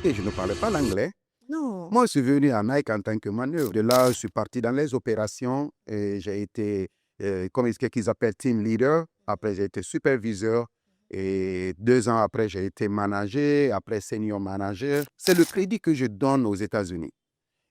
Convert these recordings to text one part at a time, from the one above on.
et je ne parlais pas l'anglais. Non. Moi, je suis venu à Nike en tant que manœuvre. De là, je suis parti dans les opérations et j'ai été, comme ce qu'ils appellent team leader. Après, j'ai été superviseur et 2 ans après, j'ai été manager, après senior manager. C'est le crédit que je donne aux États-Unis.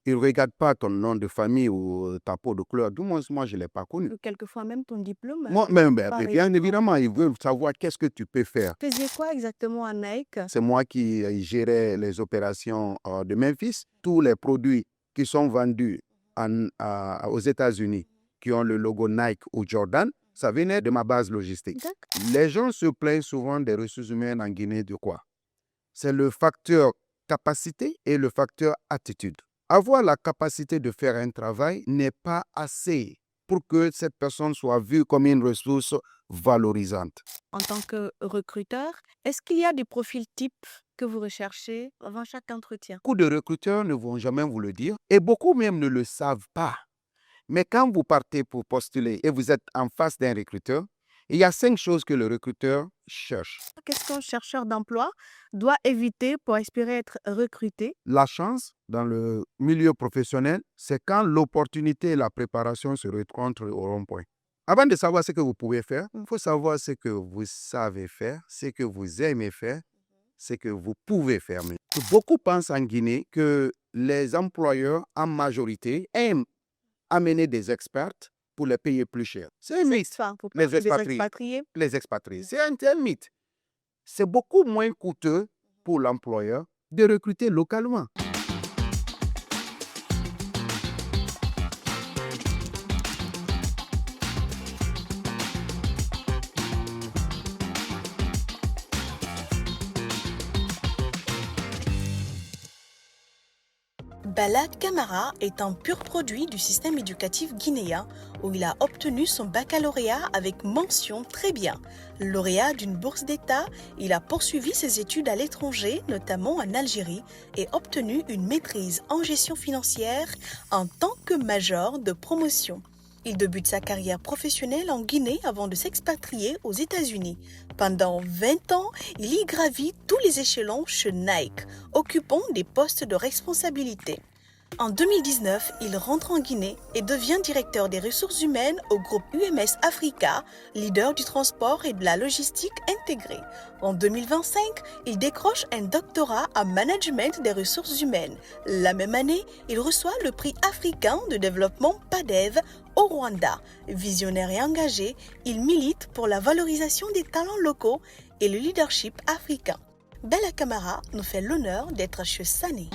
Ils ne regardent pas ton nom de famille ou ta peau de couleur. Du moins, moi, je ne l'ai pas connu. Quelquefois même ton diplôme, Moi, pas bien réellement. évidemment, ils veulent savoir qu'est-ce que tu peux faire. Vous faisiez quoi exactement à Nike? C'est moi qui gérais les opérations de Memphis. Tous les produits qui sont vendus aux États-Unis, qui ont le logo Nike ou Jordan, ça venait de ma base logistique. D'accord. Les gens se plaignent souvent des ressources humaines en Guinée de quoi? C'est le facteur capacité et le facteur attitude. Avoir la capacité de faire un travail n'est pas assez pour que cette personne soit vue comme une ressource valorisante. En tant que recruteur, est-ce qu'il y a des profils types que vous recherchez avant chaque entretien? Beaucoup de recruteurs ne vont jamais vous le dire et beaucoup même ne le savent pas. Mais quand vous partez pour postuler et vous êtes en face d'un recruteur, il y a 5 choses que le recruteur cherche. Qu'est-ce qu'un chercheur d'emploi doit éviter pour espérer être recruté? La chance dans le milieu professionnel, c'est quand l'opportunité et la préparation se rencontrent au rond-point. Avant de savoir ce que vous pouvez faire, il faut savoir ce que vous savez faire, ce que vous aimez faire, ce que vous pouvez faire. Beaucoup pensent en Guinée que les employeurs, en majorité, aiment amener des experts pour les payer plus cher. C'est un mythe. Enfin, vous Les parlez des expatriés. expatriés. Les expatriés. C'est un mythe. C'est beaucoup moins coûteux pour l'employeur de recruter localement. Bala Camara est un pur produit du système éducatif guinéen où il a obtenu son baccalauréat avec mention très bien. Lauréat d'une bourse d'État, il a poursuivi ses études à l'étranger, notamment en Algérie, et obtenu une maîtrise en gestion financière en tant que major de promotion. Il débute sa carrière professionnelle en Guinée avant de s'expatrier aux États-Unis. Pendant 20 ans, il y gravit tous les échelons chez Nike, occupant des postes de responsabilité. En 2019, il rentre en Guinée et devient directeur des ressources humaines au groupe UMS Africa, leader du transport et de la logistique intégrée. En 2025, il décroche un doctorat en management des ressources humaines. La même année, il reçoit le prix africain de développement PADEV au Rwanda. Visionnaire et engagé, il milite pour la valorisation des talents locaux et le leadership africain. Bala Camara nous fait l'honneur d'être chez Sané.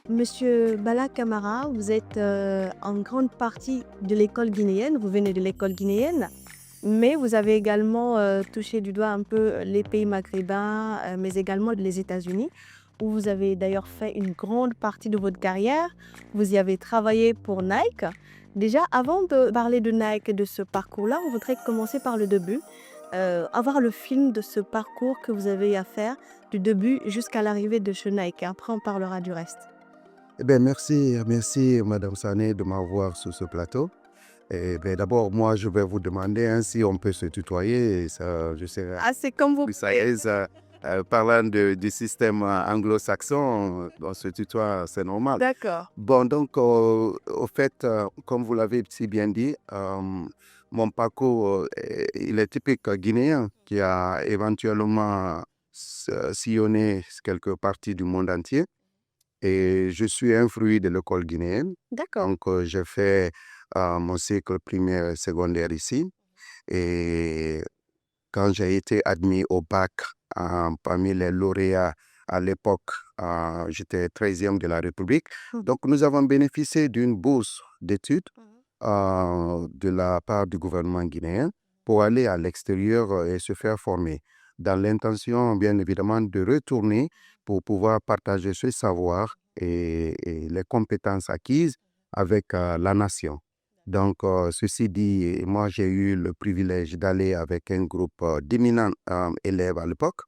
Monsieur Bala Camara, vous êtes en grande partie de l'école guinéenne, vous venez de l'école guinéenne, mais vous avez également touché du doigt un peu les pays maghrébins, mais également les États-Unis, où vous avez d'ailleurs fait une grande partie de votre carrière. Vous y avez travaillé pour Nike. Déjà, avant de parler de Nike et de ce parcours-là, on voudrait commencer par le début, avoir le film de ce parcours que vous avez à faire du début jusqu'à l'arrivée de chez Nike. Après, on parlera du reste. Eh bien, merci Madame Sané de m'avoir sur ce plateau. Eh bien, d'abord, moi, je vais vous demander si on peut se tutoyer. Et ça, je serai Ah, c'est comme vous plus à voulez. l'aise. Parlant du système anglo-saxon, on se tutoie, c'est normal. D'accord. Bon, donc, au fait, comme vous l'avez si bien dit, mon parcours, il est typique guinéen qui a éventuellement sillonné quelques parties du monde entier. Et je suis un fruit de l'école guinéenne. D'accord. Donc, j'ai fait mon cycle primaire et secondaire ici. Et quand j'ai été admis au bac parmi les lauréats à l'époque, j'étais 13e de la République. Donc, nous avons bénéficié d'une bourse d'études de la part du gouvernement guinéen pour aller à l'extérieur et se faire former, dans l'intention, bien évidemment, de retourner pour pouvoir partager ce savoir et les compétences acquises avec la nation. Donc, ceci dit, moi, j'ai eu le privilège d'aller avec un groupe d'éminents élèves à l'époque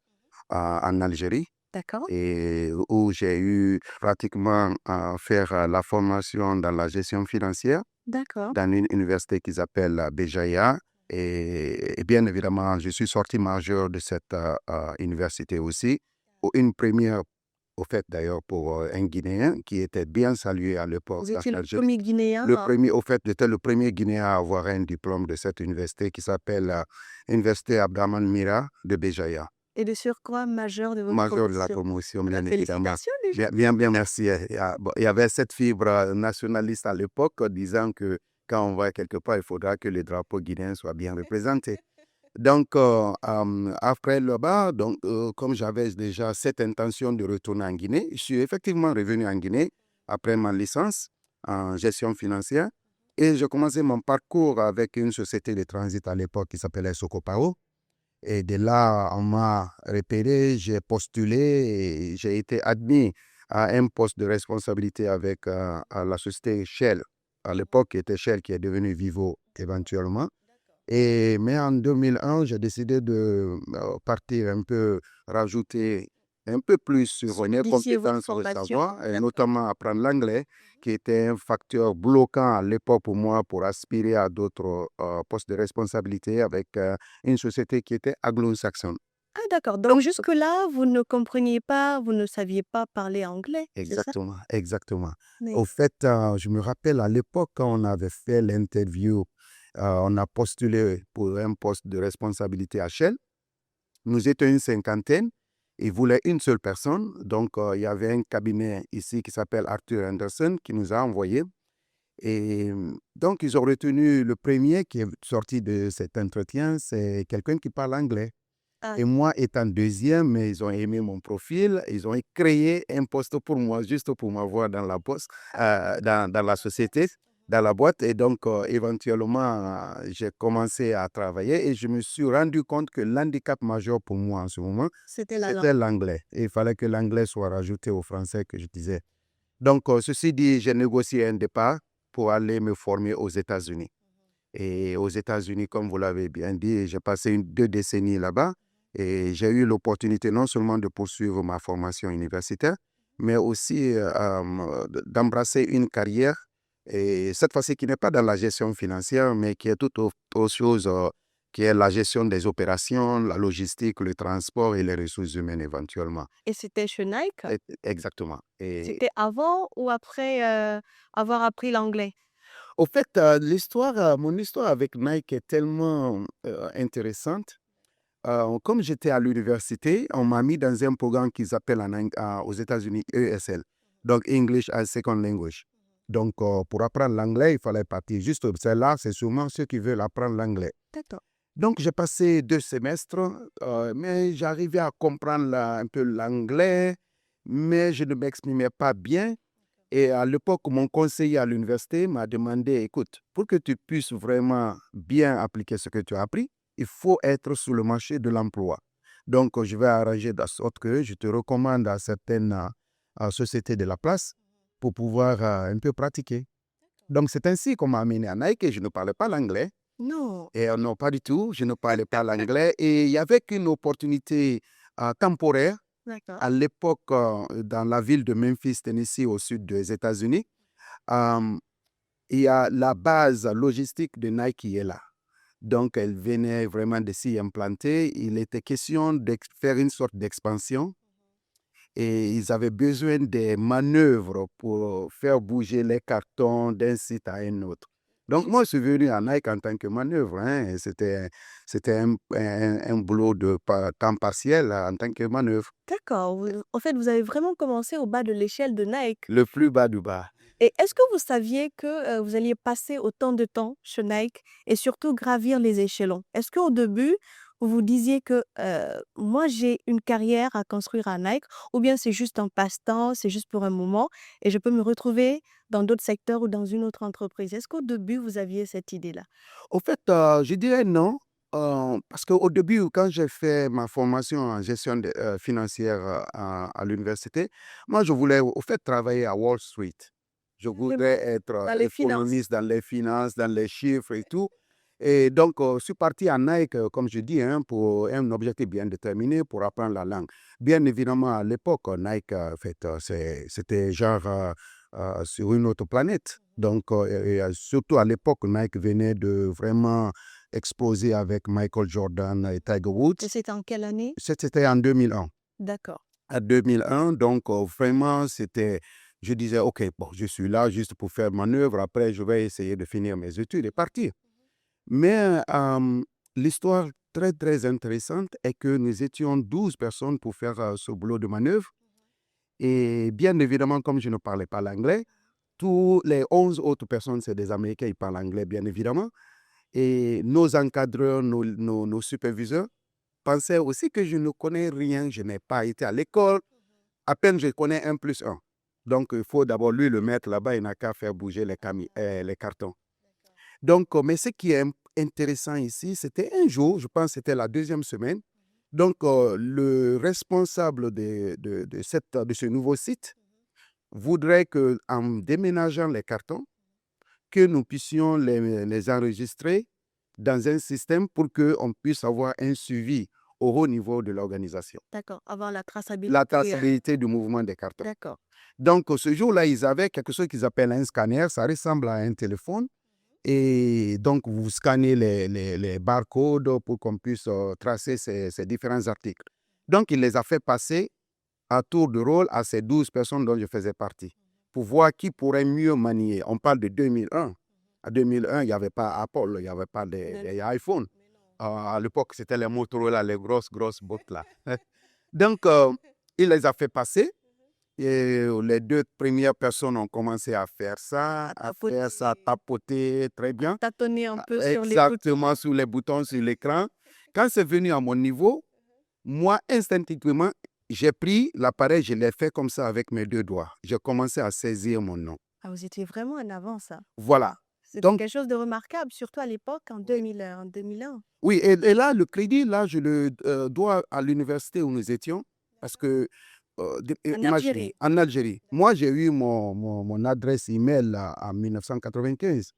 en Algérie D'accord. et où j'ai eu pratiquement à faire la formation dans la gestion financière D'accord. dans une université qui s'appelle Béjaïa. Et bien évidemment, je suis sorti majeur de cette université aussi. Une première au fait d'ailleurs pour un Guinéen qui était bien salué à l'époque. Vous étiez le Je- premier Guinéen. Le premier, au fait, j'étais le premier Guinéen à avoir un diplôme de cette université qui s'appelle Université Abdraman Mira de Béjaïa. Et de surcroît majeur de votre Major de la promotion. promotion, Bah, bien évidemment. félicitations déjà. Bien, merci. Il y avait cette fibre nationaliste à l'époque disant que quand on va quelque part, il faudra que les drapeaux guinéens soient bien représentés. Donc, après là-bas, comme j'avais déjà cette intention de retourner en Guinée, je suis effectivement revenu en Guinée après ma licence en gestion financière et j'ai commencé mon parcours avec une société de transit à l'époque qui s'appelait Socopao. Et de là, on m'a repéré, j'ai postulé et j'ai été admis à un poste de responsabilité avec à la société Shell. À l'époque, qui était Shell, qui est devenu Vivo éventuellement. Mais en 2001, j'ai décidé de partir un peu, rajouter un peu plus sur mes D'ici votre compétences de formation. savoir, et notamment apprendre l'anglais, qui était un facteur bloquant à l'époque pour moi pour aspirer à d'autres postes de responsabilité avec une société qui était anglo-saxonne. Ah d'accord, donc jusque-là, vous ne compreniez pas, vous ne saviez pas parler anglais, c'est ça? Exactement, exactement. Oui. Au fait, je me rappelle à l'époque quand on avait fait l'interview, on a postulé pour un poste de responsabilité à Shell. Nous étions une cinquantaine. Ils voulaient une seule personne. Donc, il y avait un cabinet ici qui s'appelle Arthur Anderson qui nous a envoyés. Et donc, ils ont retenu le premier qui est sorti de cet entretien, c'est quelqu'un qui parle anglais. Ah. Et moi, étant deuxième, ils ont aimé mon profil. Ils ont créé un poste pour moi, juste pour m'avoir dans la poste, dans la société, dans la boîte. Et donc, éventuellement, j'ai commencé à travailler et je me suis rendu compte que l'handicap majeur pour moi en ce moment, C'était la langue. c'était l'anglais. Et il fallait que l'anglais soit rajouté au français que je disais. Donc, ceci dit, j'ai négocié un départ pour aller me former aux États-Unis. Et aux États-Unis, comme vous l'avez bien dit, j'ai passé 2 décennies là-bas et j'ai eu l'opportunité non seulement de poursuivre ma formation universitaire, mais aussi d'embrasser une carrière, et cette fois-ci qui n'est pas dans la gestion financière, mais qui est tout autre chose, qui est la gestion des opérations, la logistique, le transport et les ressources humaines éventuellement. Et c'était chez Nike? Exactement. Et C'était avant ou après avoir appris l'anglais? au fait, mon histoire avec Nike est tellement intéressante. Comme j'étais à l'université, on m'a mis dans un programme qu'ils appellent aux États-Unis ESL, donc English as Second Language. Donc, pour apprendre l'anglais, il fallait partir. Juste là, c'est sûrement ceux qui veulent apprendre l'anglais. D'accord. Donc, j'ai passé 2 semestres, mais j'arrivais à comprendre un peu l'anglais, mais je ne m'exprimais pas bien. Et à l'époque, mon conseiller à l'université m'a demandé, écoute, pour que tu puisses vraiment bien appliquer ce que tu as appris, il faut être sur le marché de l'emploi. Donc, je vais arranger de sorte que je te recommande à certaines sociétés de la place pour pouvoir un peu pratiquer. Donc, c'est ainsi qu'on m'a amené à Nike et je ne parlais pas l'anglais. Non. Et non, pas du tout, je ne parlais pas l'anglais. Et il y avait qu'une opportunité temporaire D'accord. à l'époque, dans la ville de Memphis, Tennessee, au sud des États-Unis. Il y a la base logistique de Nike qui est là. Donc, elle venait vraiment de s'y implanter. Il était question de faire une sorte d'expansion et ils avaient besoin des manœuvres pour faire bouger les cartons d'un site à un autre. Donc, moi, je suis venu à Nike en tant que manœuvre. Et c'était un boulot de temps partiel en tant que manœuvre. D'accord. En fait, vous avez vraiment commencé au bas de l'échelle de Nike. Le plus bas du bas. Et est-ce que vous saviez que vous alliez passer autant de temps chez Nike et surtout gravir les échelons? Est-ce qu'au début, vous vous disiez que moi, j'ai une carrière à construire à Nike, ou bien c'est juste un passe-temps, c'est juste pour un moment et je peux me retrouver dans d'autres secteurs ou dans une autre entreprise? Est-ce qu'au début, vous aviez cette idée-là? Au fait, je dirais non, parce qu'au début, quand j'ai fait ma formation en gestion financière à l'université, moi, je voulais au fait travailler à Wall Street. Je voudrais être Dans les finances. économiste dans les finances, dans les chiffres et tout. Et donc, je suis parti à Nike, comme je dis, hein, pour un objectif bien déterminé, pour apprendre la langue. Bien évidemment, à l'époque, Nike, en fait, c'était genre sur une autre planète. Donc, surtout à l'époque, Nike venait de vraiment exploser avec Michael Jordan et Tiger Woods. Et c'était en quelle année? C'était en 2001. D'accord. à 2001. Donc, vraiment, je disais, OK, bon, je suis là juste pour faire manœuvre. Après, je vais essayer de finir mes études et partir. Mais l'histoire très, très intéressante est que nous étions 12 personnes pour faire ce boulot de manœuvre. Et bien évidemment, comme je ne parlais pas l'anglais, tous les 11 autres personnes, c'est des Américains, ils parlent anglais, bien évidemment. Et nos encadreurs, nos superviseurs pensaient aussi que je ne connais rien, je n'ai pas été à l'école. À peine je connais 1+1. Donc, il faut d'abord lui le mettre là-bas, il n'a qu'à faire bouger les cartons. Donc, mais ce qui est intéressant ici, c'était un jour, je pense que c'était la deuxième semaine. Donc, le responsable de ce nouveau site voudrait qu'en déménageant les cartons, que nous puissions les enregistrer dans un système pour qu'on puisse avoir un suivi au haut niveau de l'organisation. D'accord, avoir la traçabilité. La traçabilité du mouvement des cartons. D'accord. Donc, ce jour-là, ils avaient quelque chose qu'ils appellent un scanner. Ça ressemble à un téléphone. Et donc, vous scannez les barcodes pour qu'on puisse tracer ces différents articles. Donc, il les a fait passer à tour de rôle à ces 12 personnes dont je faisais partie pour voir qui pourrait mieux manier. On parle de 2001. À 2001, il n'y avait pas Apple, il n'y avait pas des iPhones. À l'époque, c'était les Motorola, les grosses boîtes là. Donc, il les a fait passer. Et les 2 premières personnes ont commencé à faire ça, tapoter très bien. Tâtonner un peu sur les Exactement, sur les boutons, sur l'écran. Quand c'est venu à mon niveau, moi, instinctivement, j'ai pris l'appareil, je l'ai fait comme ça avec mes 2 doigts. J'ai commencé à saisir mon nom. Ah, vous étiez vraiment en avance, ça. Voilà. C'était Donc, quelque chose de remarquable, surtout à l'époque, en 2001. oui, et là, le crédit, là, je le dois à l'université où nous étions, parce que, En imaginez, Algérie. en Algérie. Moi, j'ai eu mon adresse email là, en 1995.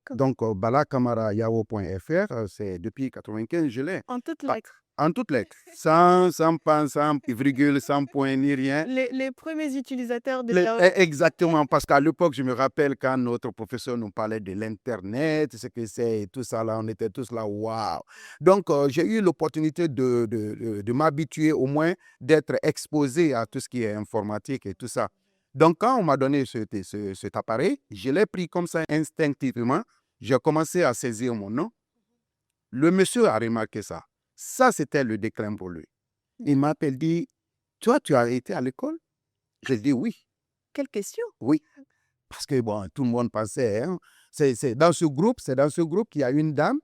D'accord. Donc, balakamara.yahoo.fr, c'est depuis 1995, je l'ai. En toutes Ah, lettres. en toutes lettres. Sans pan, sans virgule, sans point, ni rien. Les premiers utilisateurs de Exactement, parce qu'à l'époque, je me rappelle quand notre professeur nous parlait de l'Internet, ce que c'est et tout ça, là, on était tous là, waouh! Donc, j'ai eu l'opportunité de m'habituer au moins, d'être exposé à tout ce qui est informatique et tout ça. Donc, quand on m'a donné cet appareil, je l'ai pris comme ça instinctivement, j'ai commencé à saisir mon nom. Le monsieur a remarqué ça. Ça, c'était le déclin pour lui. Il m'appelle, dit, toi, tu as été à l'école? J'ai dit oui. Quelle question? Oui, parce que bon, tout le monde pensait, hein, c'est dans ce groupe qu'il y a une dame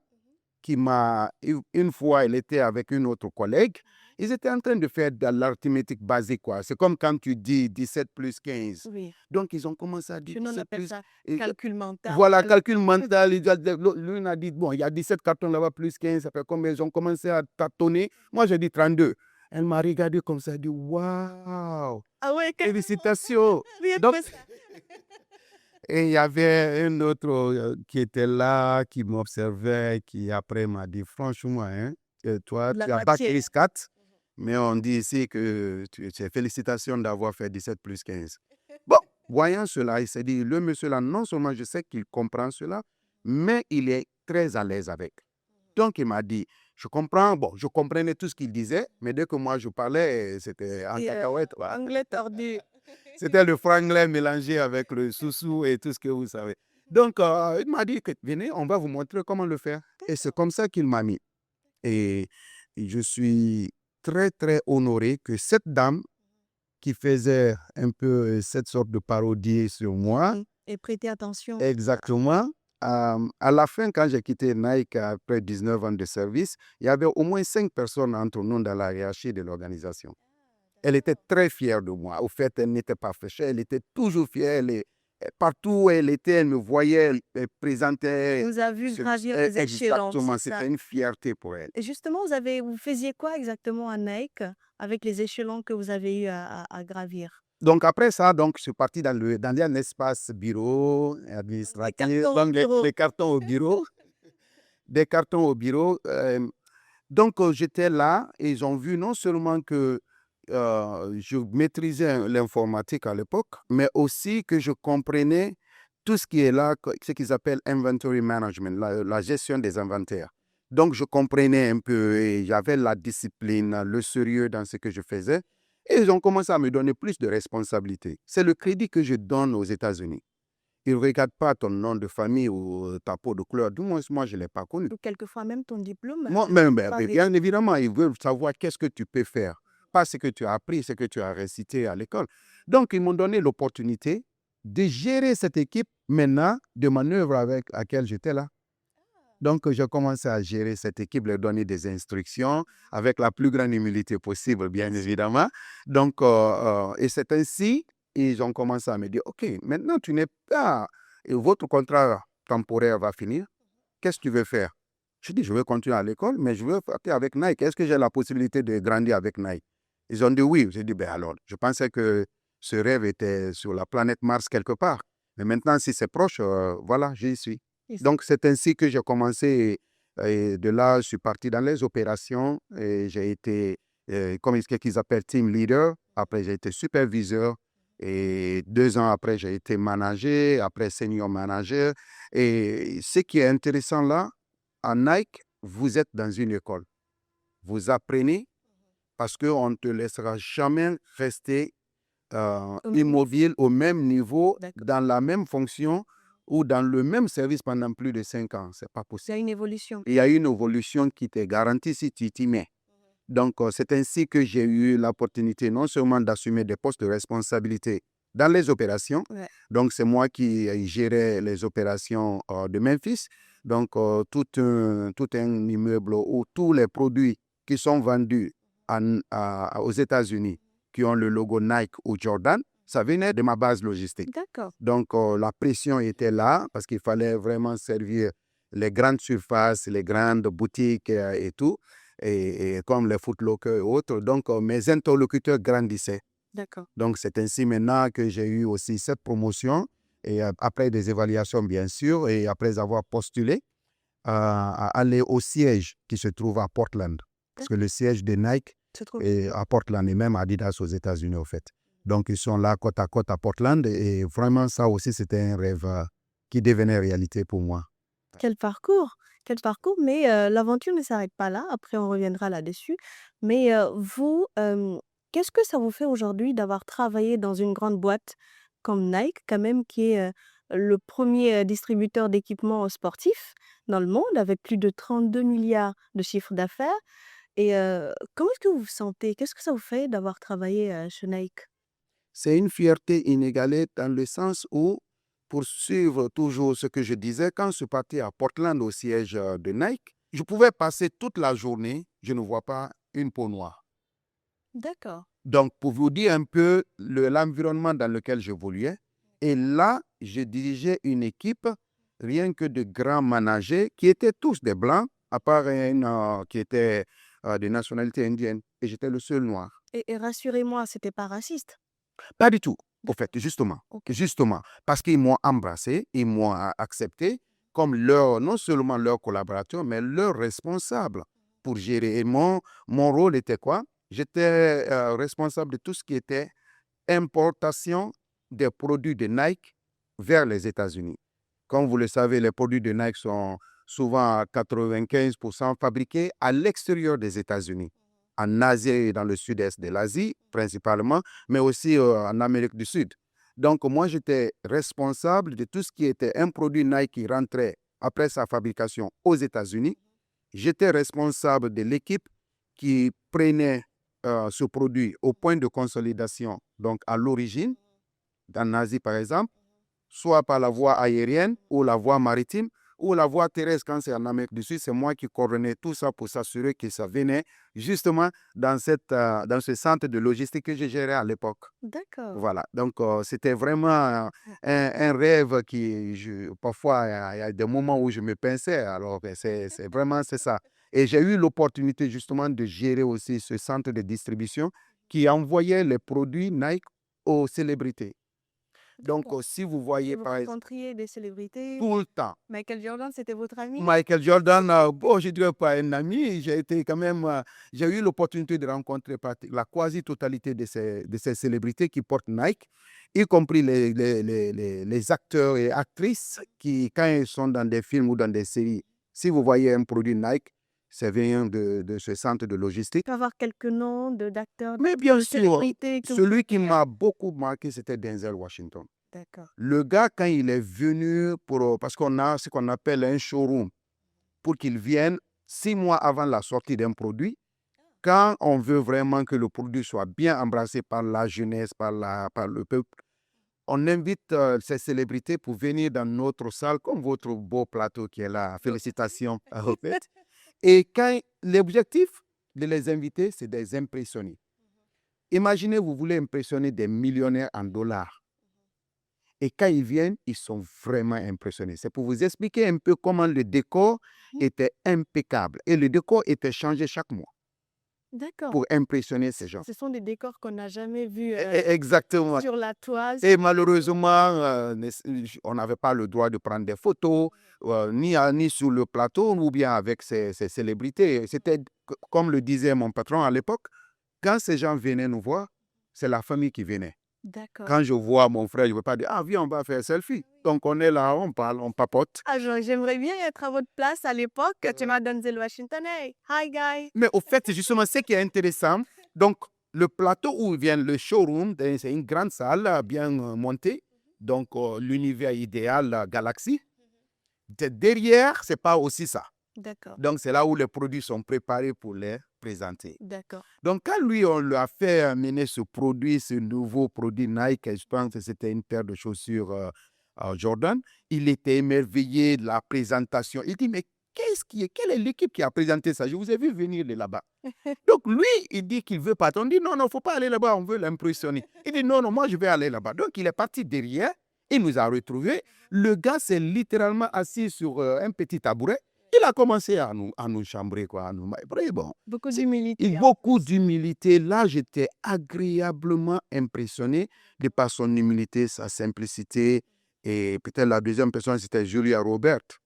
qui m'a, une fois, elle était avec une autre collègue, ils étaient en train de faire de l'arithmétique basique, quoi. C'est comme quand tu dis 17 plus 15. Oui. Donc, ils ont commencé à dire Nous, on 17 appelle plus... ça et- calcul mental. Voilà, calcul mental. L'une a dit, bon, il y a 17 cartons là-bas plus 15, ça fait combien? Ils ont commencé à tâtonner. Moi, j'ai dit 32. Elle m'a regardé comme ça, elle dit, waouh, Ah ouais, félicitations. rien de Donc, plus. et il y avait un autre qui était là, qui m'observait, qui après m'a dit, franchement, hein, toi, La tu as bac matière. plus 4, mais on dit ici que c'est félicitations d'avoir fait 17 plus 15. Bon, voyant cela, il s'est dit, le monsieur là, non seulement je sais qu'il comprend cela, mais il est très à l'aise avec. Donc, il m'a dit, je comprends, bon, je comprenais tout ce qu'il disait, mais dès que moi je parlais, c'était en cacahuète. Voilà. Anglais tordu. C'était le franglais mélangé avec le soussou et tout ce que vous savez. Donc, il m'a dit, que, venez, on va vous montrer comment le faire. Et c'est comme ça qu'il m'a mis. Et je suis très, très honoré que cette dame qui faisait un peu cette sorte de parodie sur moi, Et prêtez attention. exactement, à la fin, quand j'ai quitté Nike après 19 ans de service, il y avait au moins 5 personnes entre nous dans la hiérarchie de l'organisation. Elle était très fière de moi. Au fait, elle n'était pas fâchée, elle était toujours fière. Partout où elle était, elle me voyait, elle présentait. Vous avez vu gravir les échelons. Exactement, c'est ça. c'était une fierté pour elle. Et justement, vous faisiez quoi exactement à Nike avec les échelons que vous avez eu à gravir? Donc après ça, donc, je suis parti dans un espace bureau, administratif, cartons au donc bureau. des cartons au bureau. Des cartons au bureau. Donc j'étais là et ils ont vu non seulement que je maîtrisais l'informatique à l'époque, mais aussi que je comprenais tout ce qui est là, ce qu'ils appellent inventory management, la gestion des inventaires. Donc, je comprenais un peu et j'avais la discipline, le sérieux dans ce que je faisais. Et ils ont commencé à me donner plus de responsabilités. C'est le crédit que je donne aux États-Unis. Ils ne regardent pas ton nom de famille ou ta peau de couleur. Du moins, moi, je ne l'ai pas connu. Ou quelquefois même ton diplôme. Moi, bien évidemment, ils veulent savoir qu'est-ce que tu peux faire. Pas ce que tu as appris, ce que tu as récité à l'école. Donc, ils m'ont donné l'opportunité de gérer cette équipe maintenant de manœuvre avec laquelle j'étais là. Donc, j'ai commencé à gérer cette équipe, leur donner des instructions avec la plus grande humilité possible, bien évidemment. Donc, et c'est ainsi, ils ont commencé à me dire, OK, maintenant, tu n'es pas... Votre contrat temporaire va finir. Qu'est-ce que tu veux faire? Je dis, je veux continuer à l'école, mais je veux faire avec Nike. Est-ce que j'ai la possibilité de grandir avec Nike? Ils ont dit oui. J'ai dit, ben alors, je pensais que ce rêve était sur la planète Mars quelque part. Mais maintenant, si c'est proche, voilà, j'y suis. Donc, c'est ainsi que j'ai commencé. Et de là, je suis parti dans les opérations. Et j'ai été, comme ce qu'ils appellent team leader. Après, j'ai été superviseur. Et 2 ans après, j'ai été manager. Après, senior manager. Et ce qui est intéressant là, à Nike, vous êtes dans une école. Vous apprenez parce qu'on ne te laissera jamais rester immobile au même niveau, D'accord. dans la même fonction ou dans le même service pendant plus de 5 ans. Ce n'est pas Il y possible. a une évolution. Il y a une évolution qui te garantit si tu t'y mets. Donc, c'est ainsi que j'ai eu l'opportunité non seulement d'assumer des postes de responsabilité dans les opérations. Ouais. Donc, c'est moi qui gérais les opérations de Memphis. Donc, tout un immeuble où tous les produits qui sont vendus aux États-Unis, qui ont le logo Nike ou Jordan, ça venait de ma base logistique. D'accord. Donc, la pression était là parce qu'il fallait vraiment servir les grandes surfaces, les grandes boutiques et tout, et comme les Foot Locker et autres. Donc, mes interlocuteurs grandissaient. D'accord. Donc, c'est ainsi maintenant que j'ai eu aussi cette promotion, et après des évaluations, bien sûr, et après avoir postulé à aller au siège qui se trouve à Portland. Parce que le siège de Nike Se trouve. est à Portland et même Adidas aux États-Unis, au fait. Donc, ils sont là côte à Portland, et vraiment, ça aussi, c'était un rêve qui devenait réalité pour moi. Quel parcours! Quel parcours! Mais l'aventure ne s'arrête pas là. Après, on reviendra là-dessus. Mais vous, qu'est-ce que ça vous fait aujourd'hui d'avoir travaillé dans une grande boîte comme Nike, quand même, qui est le premier distributeur d'équipements sportifs dans le monde, avec plus de 32 milliards de chiffre d'affaires. Et comment est-ce que vous vous sentez? Qu'est-ce que ça vous fait d'avoir travaillé chez Nike? C'est une fierté inégalée dans le sens où, pour suivre toujours ce que je disais, quand je suis parti à Portland au siège de Nike, je pouvais passer toute la journée, je ne vois pas une peau noire. D'accord. Donc, pour vous dire un peu l'environnement dans lequel j'évoluais, et là, je dirigeais une équipe, rien que de grands managers, qui étaient tous des Blancs, à part un qui était de nationalité indienne, et j'étais le seul noir. Et rassurez-moi, c'était pas raciste? Pas du tout, au D'accord. fait, justement. OK. Justement, parce qu'ils m'ont embrassé, ils m'ont accepté comme leur, non seulement leur collaborateur, mais leur responsable pour gérer. Et mon rôle était quoi? J'étais responsable de tout ce qui était importation des produits de Nike vers les États-Unis. Comme vous le savez, les produits de Nike sont souvent à 95% fabriqués à l'extérieur des États-Unis, en Asie et dans le sud-est de l'Asie principalement, mais aussi en Amérique du Sud. Donc, moi, j'étais responsable de tout ce qui était un produit Nike qui rentrait après sa fabrication aux États-Unis. J'étais responsable de l'équipe qui prenait ce produit au point de consolidation, donc à l'origine, en Asie par exemple, soit par la voie aérienne ou la voie maritime ou la voie terrestre quand c'est en Amérique du Sud. C'est moi qui coordonnais tout ça pour s'assurer que ça venait justement dans ce centre de logistique que je gérais à l'époque. D'accord. Voilà, donc c'était vraiment un rêve parfois, il y a des moments où je me pinçais, alors c'est vraiment, c'est ça. Et j'ai eu l'opportunité justement de gérer aussi ce centre de distribution qui envoyait les produits Nike aux célébrités. Donc, D'accord. si vous Et voyez vous par exemple, rencontriez des célébrités? tout le temps, Michael Jordan, c'était votre ami? Michael Jordan, bon, je ne dirais pas un ami, j'ai été quand même, j'ai eu l'opportunité de rencontrer la quasi-totalité de ces célébrités qui portent Nike, y compris les acteurs et actrices qui, quand ils sont dans des films ou dans des séries, si vous voyez un produit Nike, ça vient de ce centre de logistique. Je peux avoir quelques noms d'acteurs, Mais bien de sûr, célébrités que vous... celui qui m'a beaucoup marqué, c'était Denzel Washington. D'accord. Le gars, quand il est venu, parce qu'on a ce qu'on appelle un showroom, pour qu'il vienne 6 mois avant la sortie d'un produit, quand on veut vraiment que le produit soit bien embrassé par la jeunesse, par le peuple, on invite ces célébrités pour venir dans notre salle, comme votre beau plateau qui est là. Félicitations à vous. Et l'objectif de les inviter, c'est de les impressionner. Imaginez, vous voulez impressionner des millionnaires en dollars. Et quand ils viennent, ils sont vraiment impressionnés. C'est pour vous expliquer un peu comment le décor était impeccable. Et le décor était changé chaque mois D'accord. pour impressionner ces gens. Ce sont des décors qu'on n'a jamais vus Exactement. sur la toile. Et malheureusement, on n'avait pas le droit de prendre des photos, ni sur le plateau, ou bien avec ces célébrités. C'était, comme le disait mon patron à l'époque, quand ces gens venaient nous voir, c'est la famille qui venait. D'accord. Quand je vois mon frère, je ne veux pas dire, ah, viens, on va faire un selfie. Donc, on est là, on parle, on papote. Ah, j'aimerais bien être à votre place à l'époque. Tu m'as Denzel Washington. Hey, hi guy. Mais au fait, justement, ce qui est intéressant, donc, le plateau où vient le showroom, c'est une grande salle bien montée. Donc, l'univers idéal, la galaxie. Derrière, ce n'est pas aussi ça. D'accord. Donc, c'est là où les produits sont préparés pour les présenter. D'accord. Donc, quand lui, on lui a fait amener ce produit, ce nouveau produit Nike, je pense que c'était une paire de chaussures Jordan, il était émerveillé de la présentation. Il dit, mais quelle est l'équipe qui a présenté ça? Je vous ai vu venir de là-bas. Donc, lui, il dit qu'il veut pas. On dit, non, il ne faut pas aller là-bas, on veut l'impressionner. Il dit, non, moi, je vais aller là-bas. Donc, il est parti derrière, il nous a retrouvés. Le gars s'est littéralement assis sur un petit tabouret. Il a commencé à nous chambrer, quoi. Bon, Beaucoup d'humilité. beaucoup d'humilité. Là, j'étais agréablement impressionné de par son humilité, sa simplicité. Et peut-être la deuxième personne, c'était Julia Roberts,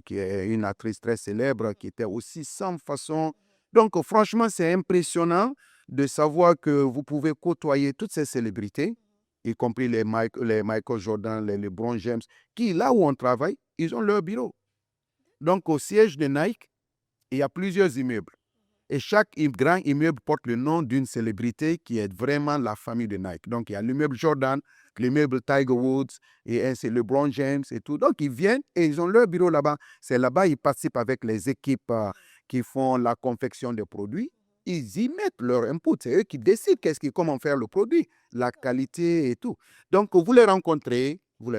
qui est une actrice très célèbre, qui était aussi sans façon. Donc, franchement, c'est impressionnant de savoir que vous pouvez côtoyer toutes ces célébrités, y compris les Michael Jordan, les LeBron James, qui, là où on travaille, ils ont leur bureau. Donc, au siège de Nike, il y a plusieurs immeubles. Et chaque grand immeuble porte le nom d'une célébrité qui est vraiment la famille de Nike. Donc, il y a l'immeuble Jordan, l'immeuble Tiger Woods, et c'est LeBron James et tout. Donc, ils viennent et ils ont leur bureau là-bas. C'est là-bas ils participent avec les équipes qui font la confection des produits. Ils y mettent leur input. C'est eux qui décident comment faire le produit, la qualité et tout. Donc, vous les rencontrez, vous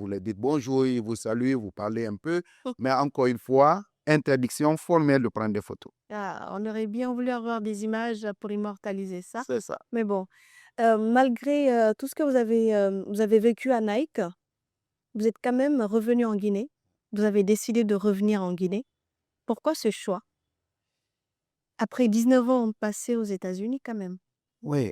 les dites bonjour, ils vous saluent, vous parlez un peu. Mais encore une fois, interdiction formelle de prendre des photos. Ah, on aurait bien voulu avoir des images pour immortaliser ça. C'est ça. Mais bon, malgré tout ce que vous avez vécu à Nike, vous êtes quand même revenu en Guinée. Vous avez décidé de revenir en Guinée. Pourquoi ce choix? Après 19 ans passés aux États-Unis quand même. Oui,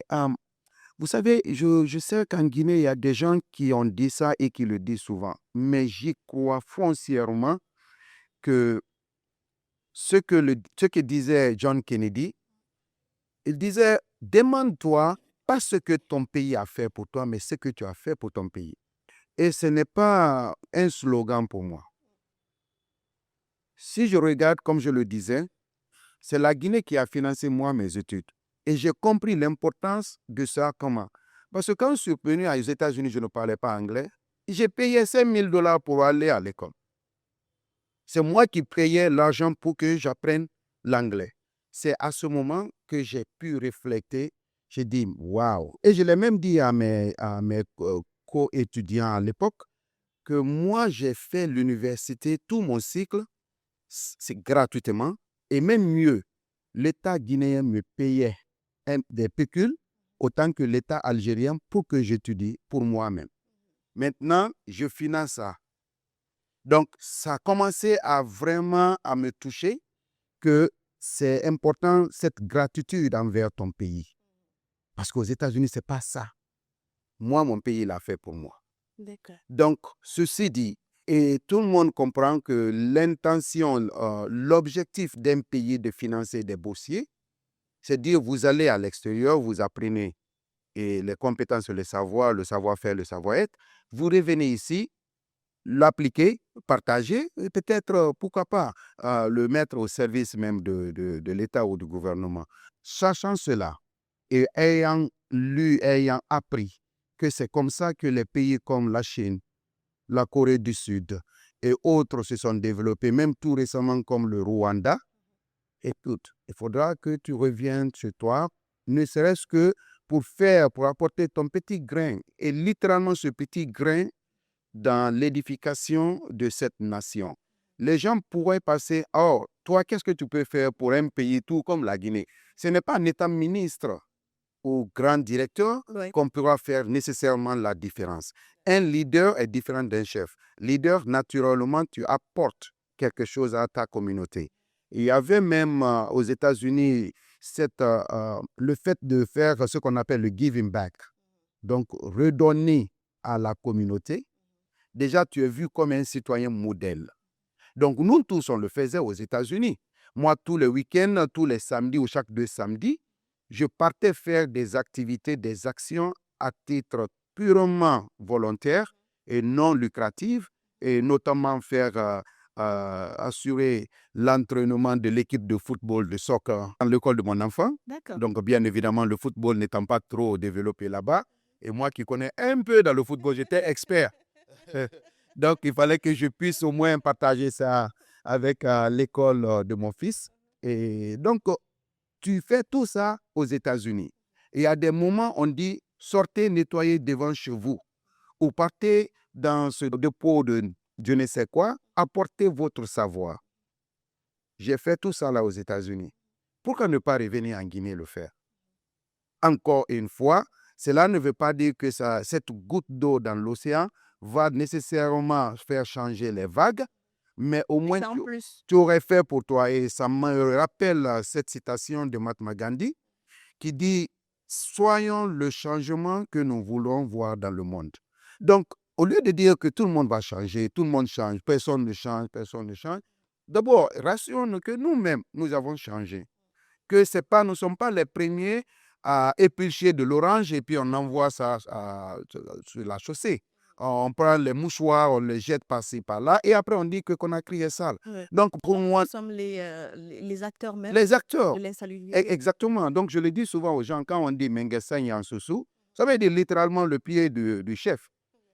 vous savez, je sais qu'en Guinée, il y a des gens qui ont dit ça et qui le disent souvent. Mais j'y crois foncièrement que ce que disait John Kennedy, il disait, demande-toi pas ce que ton pays a fait pour toi, mais ce que tu as fait pour ton pays. Et ce n'est pas un slogan pour moi. Si je regarde, comme je le disais, c'est la Guinée qui a financé moi mes études. Et j'ai compris l'importance de ça comment. Parce que quand je suis venu aux États-Unis, je ne parlais pas anglais. J'ai payé 5 000 $ pour aller à l'école. C'est moi qui payais l'argent pour que j'apprenne l'anglais. C'est à ce moment que j'ai pu réfléchir. J'ai dit, waouh. Et je l'ai même dit à mes co-étudiants à l'époque que moi, j'ai fait l'université, tout mon cycle, c'est gratuitement. Et même mieux, l'État guinéen me payait des pécules autant que l'État algérien pour que j'étudie pour moi-même. Maintenant, je finance ça. Donc, ça a commencé à vraiment à me toucher que c'est important cette gratitude envers ton pays. Parce qu'aux États-Unis, ce n'est pas ça. Moi, mon pays l'a fait pour moi. D'accord. Donc, ceci dit, et tout le monde comprend que l'intention, l'objectif d'un pays de financer des boursiers, c'est dire vous allez à l'extérieur, vous apprenez et les compétences, le savoir-faire, le savoir-être, vous revenez ici, l'appliquer, partager, et peut-être, pourquoi pas, le mettre au service même de l'État ou du gouvernement. Sachant cela et ayant lu, ayant appris que c'est comme ça que les pays comme la Chine, la Corée du Sud et autres se sont développés, même tout récemment comme le Rwanda, écoute, il faudra que tu reviennes chez toi, ne serait-ce que pour apporter ton petit grain, et littéralement ce petit grain dans l'édification de cette nation. Les gens pourraient passer, oh, toi, qu'est-ce que tu peux faire pour un pays tout comme la Guinée? Ce n'est pas en étant ministre ou grand directeur Oui. qu'on pourra faire nécessairement la différence. Un leader est différent d'un chef. Leader, naturellement, tu apportes quelque chose à ta communauté. Il y avait même aux États-Unis le fait de faire ce qu'on appelle le giving back. Donc, redonner à la communauté. Déjà, tu es vu comme un citoyen modèle. Donc, nous tous, on le faisait aux États-Unis. Moi, tous les week-ends, tous les samedis ou chaque 2 samedis, je partais faire des activités, des actions à titre purement volontaire et non lucratif, et notamment assurer l'entraînement de l'équipe de football, de soccer dans l'école de mon enfant. D'accord. Donc, bien évidemment, le football n'étant pas trop développé là-bas, et moi qui connais un peu dans le football, j'étais expert. Donc, il fallait que je puisse au moins partager ça avec l'école de mon fils. Et donc, tu fais tout ça aux États-Unis. Et à des moments, on dit, sortez nettoyer devant chez vous ou partez dans ce dépôt de je ne sais quoi, apportez votre savoir. J'ai fait tout ça là aux États-Unis. Pourquoi ne pas revenir en Guinée le faire? Encore une fois, cela ne veut pas dire que cette goutte d'eau dans l'océan va nécessairement faire changer les vagues, mais au moins C'est en plus. tu aurais fait pour toi. Et ça me rappelle cette citation de Mahatma Gandhi qui dit « Soyons le changement que nous voulons voir dans le monde ». Donc, au lieu de dire que tout le monde va changer, tout le monde change, personne ne change, d'abord, rassurons-nous que nous-mêmes, nous avons changé. Que nous ne sommes pas les premiers à éplucher de l'orange et puis on envoie ça sur la chaussée. On prend les mouchoirs, on les jette par-ci, par-là, et après on dit qu'on a crié sale. Ouais. Donc pour moi, Nous sommes les acteurs même les acteurs, de l'insalubrité. exactement. Donc je le dis souvent aux gens, quand on dit Mengesagni en Soussou, ça veut dire littéralement le pied du chef.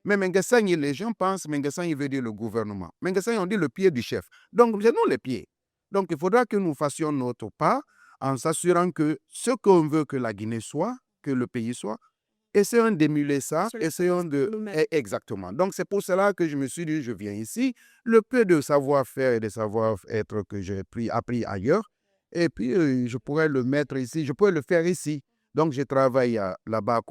Mais Mengesagni, les gens pensent Mengesagni veut dire le gouvernement. Mengesagni, on dit le pied du chef. Donc c'est nous les pieds. Donc il faudra que nous fassions notre part en s'assurant que ce qu'on veut que la Guinée soit, que le pays soit, essayons d'émuler ça, essayons de... Nous-mêmes. Exactement. Donc c'est pour cela que je me suis dit, je viens ici, le peu de savoir-faire et de savoir-être que j'ai appris ailleurs, et puis je pourrais le mettre ici, je pourrais le faire ici. Donc je travaille là-bas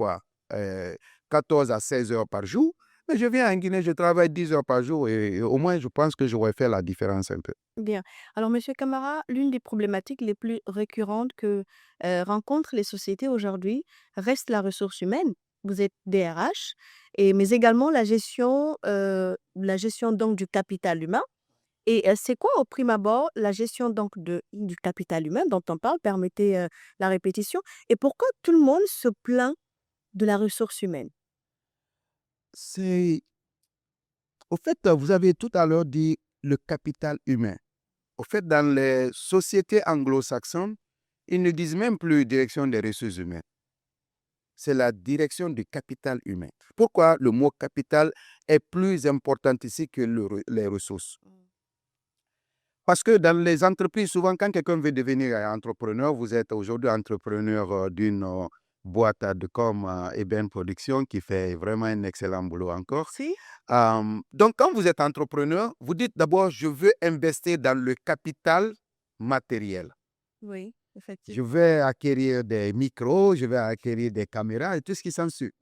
14 à 16 heures par jour, mais je viens en Guinée, je travaille 10 heures par jour, et au moins je pense que j'aurais fait la différence un peu. Bien. Alors, Monsieur Camara, l'une des problématiques les plus récurrentes que rencontrent les sociétés aujourd'hui reste la ressource humaine. Vous êtes DRH, mais également la gestion donc du capital humain. Et c'est quoi au prime abord la gestion donc du capital humain dont on parle? Permettez la répétition. Et pourquoi tout le monde se plaint de la ressource humaine? C'est... Au fait, vous avez tout à l'heure dit le capital humain. Au fait, dans les sociétés anglo-saxonnes, ils ne disent même plus direction des ressources humaines. C'est la direction du capital humain. Pourquoi le mot capital est plus important ici que les ressources? Parce que dans les entreprises, souvent, quand quelqu'un veut devenir entrepreneur, vous êtes aujourd'hui entrepreneur d'une boîte de com Eben Production qui fait vraiment un excellent boulot encore. Si? Donc, quand vous êtes entrepreneur, vous dites d'abord, je veux investir dans le capital matériel. Oui, Je effectivement. vais acquérir des micros, je vais acquérir des caméras et tout ce qui s'ensuit.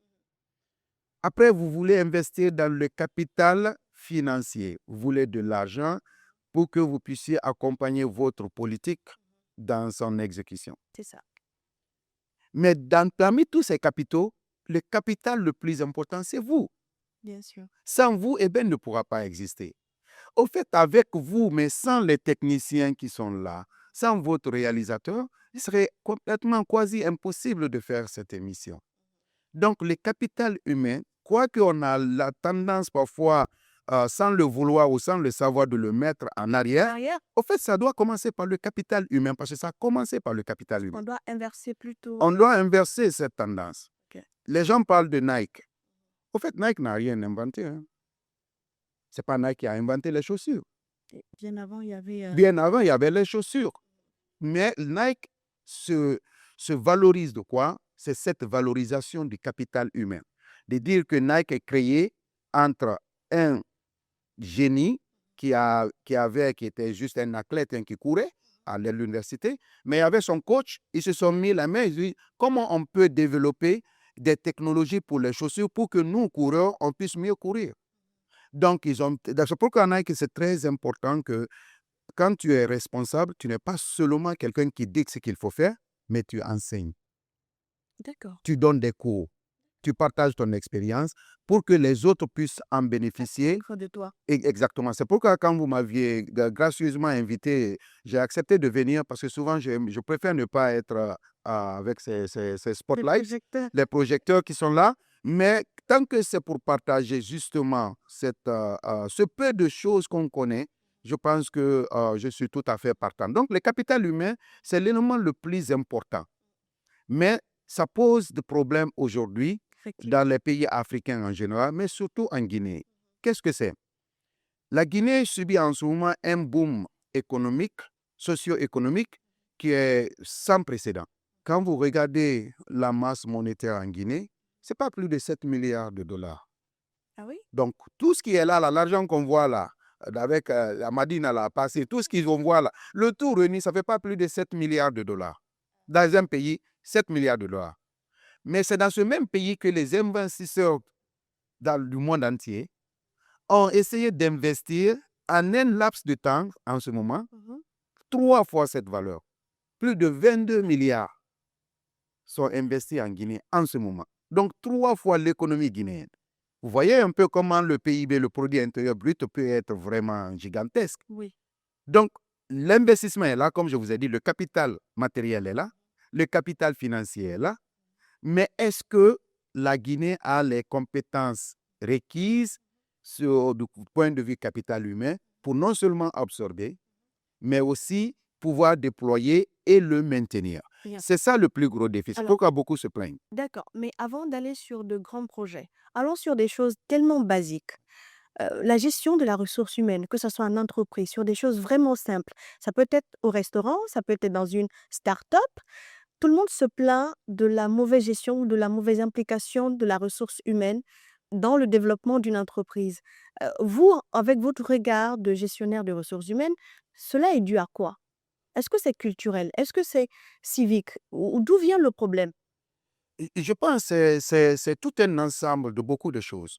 Après, vous voulez investir dans le capital financier. Vous voulez de l'argent pour que vous puissiez accompagner votre politique dans son exécution. C'est ça. Mais parmi tous ces capitaux, le capital le plus important, c'est vous. Bien sûr. Sans vous, Eben ne pourra pas exister. Au fait, avec vous, mais sans les techniciens qui sont là, sans votre réalisateur, il serait complètement quasi impossible de faire cette émission. Donc, le capital humain, quoique on a la tendance parfois sans le vouloir ou sans le savoir, de le mettre en arrière. Derrière, Au fait, ça doit commencer par le capital humain, parce que ça a commencé par le capital on humain. doit inverser plutôt. On doit inverser cette tendance. Ok. Les gens parlent de Nike. Au fait, Nike n'a rien inventé. Hein. Ce n'est pas Nike qui a inventé les chaussures. Et bien avant, il y avait. Bien avant, il y avait les chaussures. Mais Nike se valorise de quoi? C'est cette valorisation du capital humain. De dire que Nike est créé entre un génie qui était juste un athlète, qui courait à l'université, mais il y avait son coach. Ils se sont mis la main, ils disent comment on peut développer des technologies pour les chaussures pour que nous, coureurs, on puisse mieux courir. Donc, c'est pourquoi Nike, c'est très important que quand tu es responsable, tu n'es pas seulement quelqu'un qui dit ce qu'il faut faire, mais tu enseignes, D'accord. tu donnes des cours, tu partages ton expérience pour que les autres puissent en bénéficier. De toi. Exactement. C'est pourquoi quand vous m'aviez gracieusement invité, j'ai accepté de venir parce que souvent, je préfère ne pas être avec ces Les spotlights, projecteurs. les projecteurs qui sont là. Mais tant que c'est pour partager justement ce peu de choses qu'on connaît, je pense que je suis tout à fait partant. Donc, le capital humain, c'est l'élément le plus important. Mais ça pose des problèmes aujourd'hui Effectivement. dans les pays africains en général, mais surtout en Guinée. Qu'est-ce que c'est? La Guinée subit en ce moment un boom économique, socio-économique, qui est sans précédent. Quand vous regardez la masse monétaire en Guinée, ce n'est pas plus de 7 milliards de dollars. Ah oui? Donc, tout ce qui est là, l'argent qu'on voit là, avec la Madina là, passé, tout ce qu'on voit là, le tout réuni, ça ne fait pas plus de 7 milliards de dollars. Dans un pays, 7 milliards de dollars. Mais c'est dans ce même pays que les investisseurs du monde entier ont essayé d'investir en un laps de temps, en ce moment, 3 fois cette valeur. Plus de 22 milliards sont investis en Guinée en ce moment. Donc, 3 fois l'économie guinéenne. Vous voyez un peu comment le PIB, le produit intérieur brut, peut être vraiment gigantesque. Oui. Donc, l'investissement est là, comme je vous ai dit, le capital matériel est là, le capital financier est là. Mais est-ce que la Guinée a les compétences requises du point de vue capital humain pour non seulement absorber, mais aussi pouvoir déployer et le maintenir? Bien. C'est ça le plus gros défi. C'est Alors- pourquoi beaucoup se plaignent. D'accord. Mais avant d'aller sur de grands projets, allons sur des choses tellement basiques. La gestion de la ressource humaine, que ce soit en entreprise, sur des choses vraiment simples. Ça peut être au restaurant, ça peut être dans une start-up. Tout le monde se plaint de la mauvaise gestion ou de la mauvaise implication de la ressource humaine dans le développement d'une entreprise. Vous, avec votre regard de gestionnaire de ressources humaines, cela est dû à quoi? Est-ce que c'est culturel? Est-ce que c'est civique? Ou d'où vient le problème? Et je pense que c'est tout un ensemble de beaucoup de choses.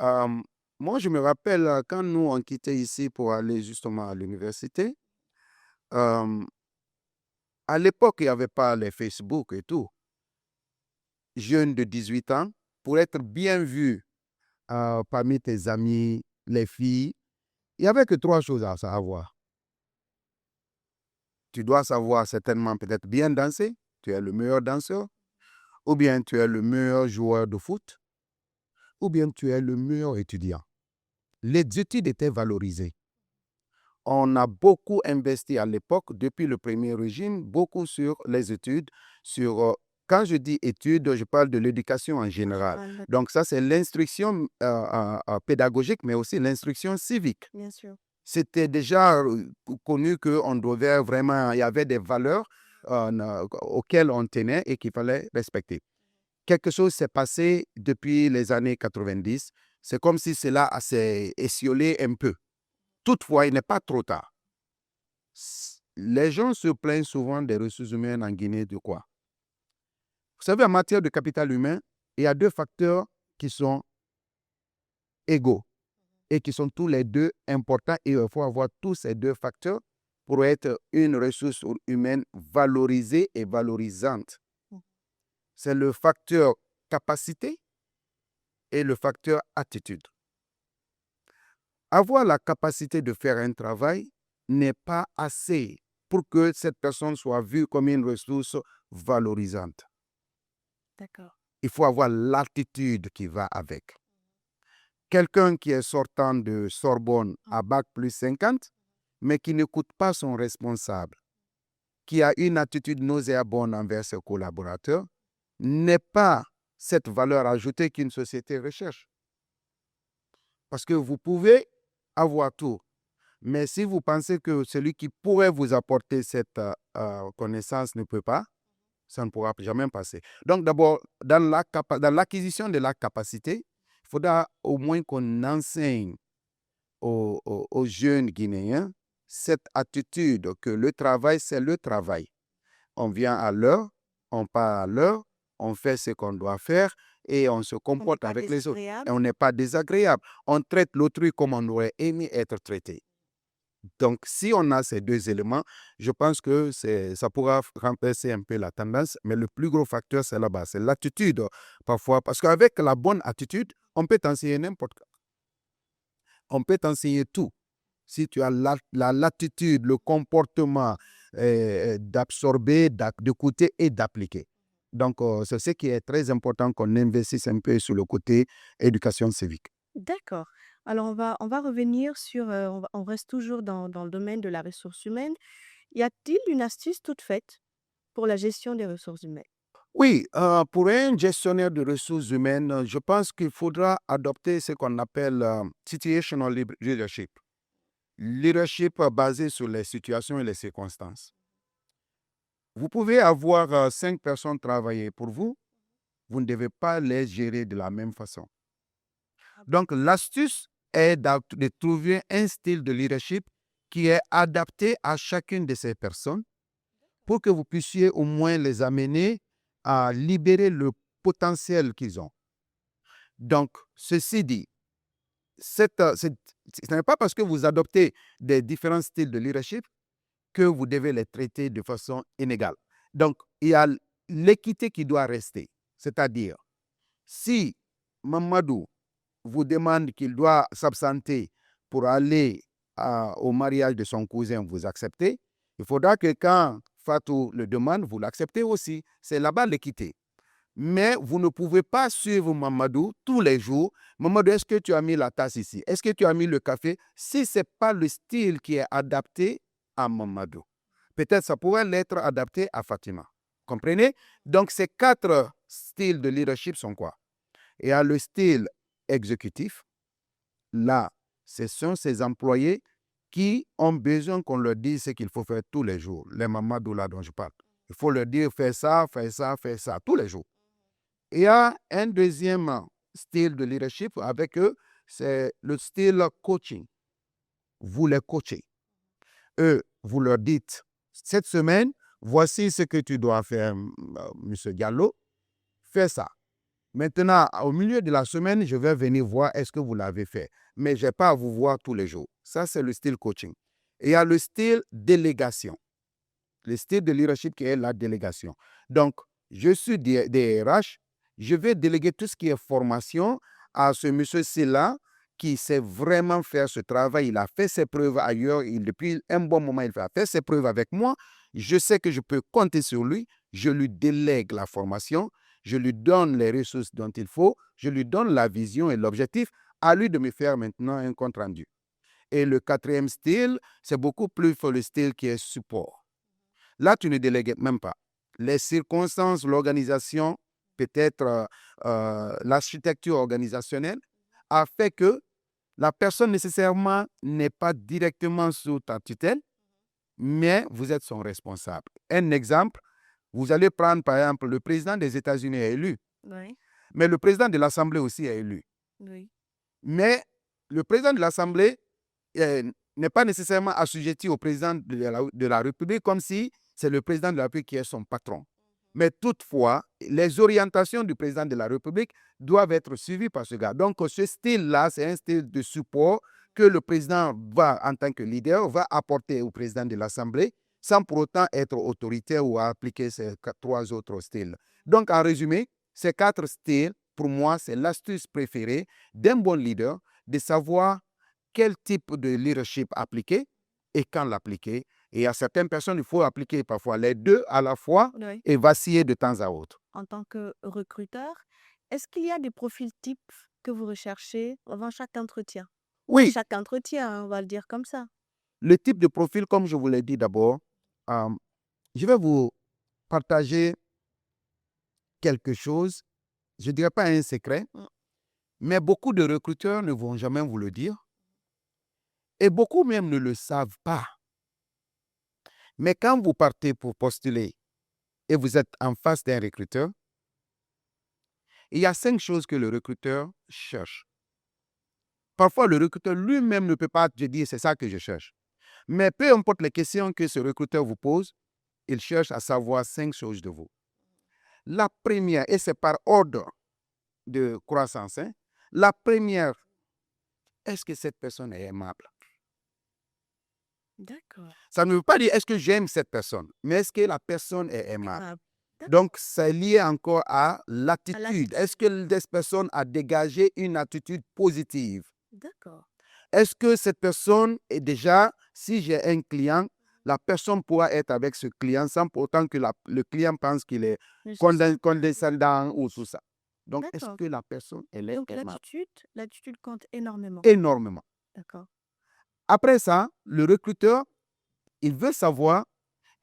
Euh, Moi, je me rappelle quand nous, on quittait ici pour aller justement à l'université, euh, à l'époque, il n'y avait pas les Facebook et tout. Jeune de 18 ans, pour être bien vu parmi tes amis, les filles, il n'y avait que 3 choses à savoir. Tu dois savoir certainement peut-être bien danser, tu es le meilleur danseur, ou bien tu es le meilleur joueur de foot, ou bien tu es le meilleur étudiant. Les études étaient valorisées. On a beaucoup investi à l'époque, depuis le premier régime, beaucoup sur les études. Quand je dis études, je parle de l'éducation en général. Donc ça, c'est l'instruction pédagogique, mais aussi l'instruction civique. Bien sûr. C'était déjà connu qu'on devait vraiment, il y avait des valeurs auxquelles on tenait et qu'il fallait respecter. Quelque chose s'est passé depuis les années 90. C'est comme si cela s'est étiolé un peu. Toutefois, il n'est pas trop tard. Les gens se plaignent souvent des ressources humaines en Guinée de quoi? Vous savez, en matière de capital humain, il y a 2 facteurs qui sont égaux et qui sont tous les 2 importants, et il faut avoir tous ces 2 facteurs pour être une ressource humaine valorisée et valorisante. C'est le facteur capacité et le facteur attitude. Avoir la capacité de faire un travail n'est pas assez pour que cette personne soit vue comme une ressource valorisante. D'accord. Il faut avoir l'attitude qui va avec. quelqu'un qui est sortant de Sorbonne à bac plus 50, mais qui n'écoute pas son responsable, qui a une attitude nauséabonde envers ses collaborateurs, n'est pas cette valeur ajoutée qu'une société recherche. Parce que vous pouvez avoir tout, mais si vous pensez que celui qui pourrait vous apporter cette connaissance ne peut pas, ça ne pourra jamais passer. Donc d'abord, dans l'acquisition de la capacité, il faudra au moins qu'on enseigne aux jeunes Guinéens cette attitude que le travail, c'est le travail. On vient à l'heure, on part à l'heure, on fait ce qu'on doit faire et on se comporte avec les autres. Et on n'est pas désagréable. On traite l'autrui comme on aurait aimé être traité. Donc, si on a ces deux éléments, je pense que ça pourra remplacer un peu la tendance, mais le plus gros facteur, c'est là-bas, c'est l'attitude parfois. Parce qu'avec la bonne attitude, on peut t'enseigner n'importe quoi. On peut t'enseigner tout. Si tu as la latitude, le comportement d'absorber, d'écouter et d'appliquer. Donc, c'est ce qui est très important qu'on investisse un peu sur le côté éducation civique. D'accord. Alors on va revenir sur, on reste toujours dans le domaine de la ressource humaine. Y a-t-il une astuce toute faite pour la gestion des ressources humaines? Oui, pour un gestionnaire de ressources humaines, je pense qu'il faudra adopter ce qu'on appelle situational leadership. Leadership basé sur les situations et les circonstances. Vous pouvez avoir 5 personnes travailler pour vous, vous ne devez pas les gérer de la même façon. Donc, l'astuce est de trouver un style de leadership qui est adapté à chacune de ces personnes pour que vous puissiez au moins les amener à libérer le potentiel qu'ils ont. Donc, ceci dit, ce n'est pas parce que vous adoptez des différents styles de leadership que vous devez les traiter de façon inégale. Donc, il y a l'équité qui doit rester. C'est-à-dire, si Mamadou vous demande qu'il doit s'absenter pour aller au mariage de son cousin, vous acceptez. Il faudra que quand Fatou le demande, vous l'acceptez aussi. C'est là-bas l'équité. Mais vous ne pouvez pas suivre Mamadou tous les jours. Mamadou, est-ce que tu as mis la tasse ici? Est-ce que tu as mis le café? Si ce n'est pas le style qui est adapté à Mamadou. Peut-être ça pourrait l'être adapté à Fatima. Comprenez? Donc, ces 4 styles de leadership sont quoi? Il y a le style exécutif. Là, ce sont ces employés qui ont besoin qu'on leur dise ce qu'il faut faire tous les jours. Les Mamadou là dont je parle. Il faut leur dire fais ça, tous les jours. Il y a un deuxième style de leadership avec eux, c'est le style coaching. Vous les coachez. Eux, vous leur dites, cette semaine, voici ce que tu dois faire, M. Diallo. Fais ça. Maintenant, au milieu de la semaine, je vais venir voir est-ce que vous l'avez fait. Mais je n'ai pas à vous voir tous les jours. Ça, c'est le style coaching. Et il y a le style délégation. Le style de leadership qui est la délégation. Donc, je suis DRH, je vais déléguer tout ce qui est formation à ce monsieur-là qui sait vraiment faire ce travail. Il a fait ses preuves ailleurs. Depuis un bon moment, il a fait ses preuves avec moi. Je sais que je peux compter sur lui. Je lui délègue la formation. Je lui donne les ressources dont il faut. Je lui donne la vision et l'objectif. À lui de me faire maintenant un compte rendu. Et le 4e style, c'est beaucoup plus le style qui est support. Là, tu ne délègues même pas. Les circonstances, l'organisation, peut-être l'architecture organisationnelle a fait que la personne nécessairement n'est pas directement sous ta tutelle, mais vous êtes son responsable. Un exemple, vous allez prendre par exemple le président des États-Unis est élu, Oui, mais le président de l'Assemblée aussi est élu. oui. Mais le président de l'Assemblée n'est pas nécessairement assujetti au président de la République comme si c'est le président de la République qui est son patron. Mais toutefois, les orientations du président de la République doivent être suivies par ce gars. Donc, ce style-là, c'est un style de support que le président va, en tant que leader, va apporter au président de l'Assemblée sans pour autant être autoritaire ou appliquer ces 3 autres styles. Donc, en résumé, ces 4 styles, pour moi, c'est l'astuce préférée d'un bon leader de savoir quel type de leadership appliquer et quand l'appliquer. Et à certaines personnes, il faut appliquer parfois les 2 à la fois Oui. et vaciller de temps à autre. En tant que recruteur, est-ce qu'il y a des profils types que vous recherchez avant chaque entretien. Oui, Chaque entretien, hein, on va le dire comme ça. le type de profil, comme je vous l'ai dit d'abord, euh, je vais vous partager quelque chose, je ne dirais pas un secret, Mm. mais beaucoup de recruteurs ne vont jamais vous le dire et beaucoup même ne le savent pas. Mais quand vous partez pour postuler et vous êtes en face d'un recruteur, il y a 5 choses que le recruteur cherche. Parfois, le recruteur lui-même ne peut pas te dire c'est ça que je cherche. Mais peu importe les questions que ce recruteur vous pose, il cherche à savoir 5 choses de vous. La première, et c'est par ordre de croissance, hein, la première, est-ce que cette personne est aimable? D'accord. Ça ne veut pas dire est-ce que j'aime cette personne, mais est-ce que la personne est aimable? Ah, d'accord. Donc, c'est lié encore à l'attitude. l'attitude. Est-ce que cette personne a dégagé une attitude positive? D'accord. Est-ce que cette personne est déjà, si j'ai un client, la personne pourra être avec ce client sans pour autant que le client pense qu'il est Je suis- condescendant ou tout ça. Donc, est-ce D'accord. que la personne, elle est Donc aimable? l'attitude compte énormément. Énormément. D'accord. Après ça, le recruteur, il veut savoir,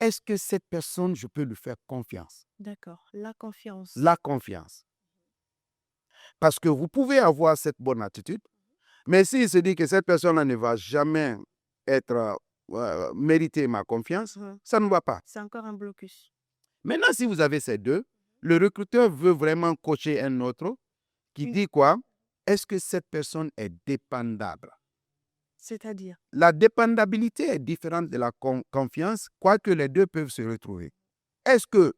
est-ce que cette personne, je peux lui faire confiance? D'accord. La confiance. La confiance. Parce que vous pouvez avoir cette bonne attitude, mais s'il se dit que cette personne-là ne va jamais être, mériter ma confiance, Mhm. ça ne va pas. C'est encore un blocus. Maintenant, si vous avez ces deux, le recruteur veut vraiment coacher un autre qui Oui. dit quoi? Est-ce que cette personne est dépendable? C'est-à-dire. La dépendabilité est différente de la confiance, quoique les deux peuvent se retrouver. Est-ce que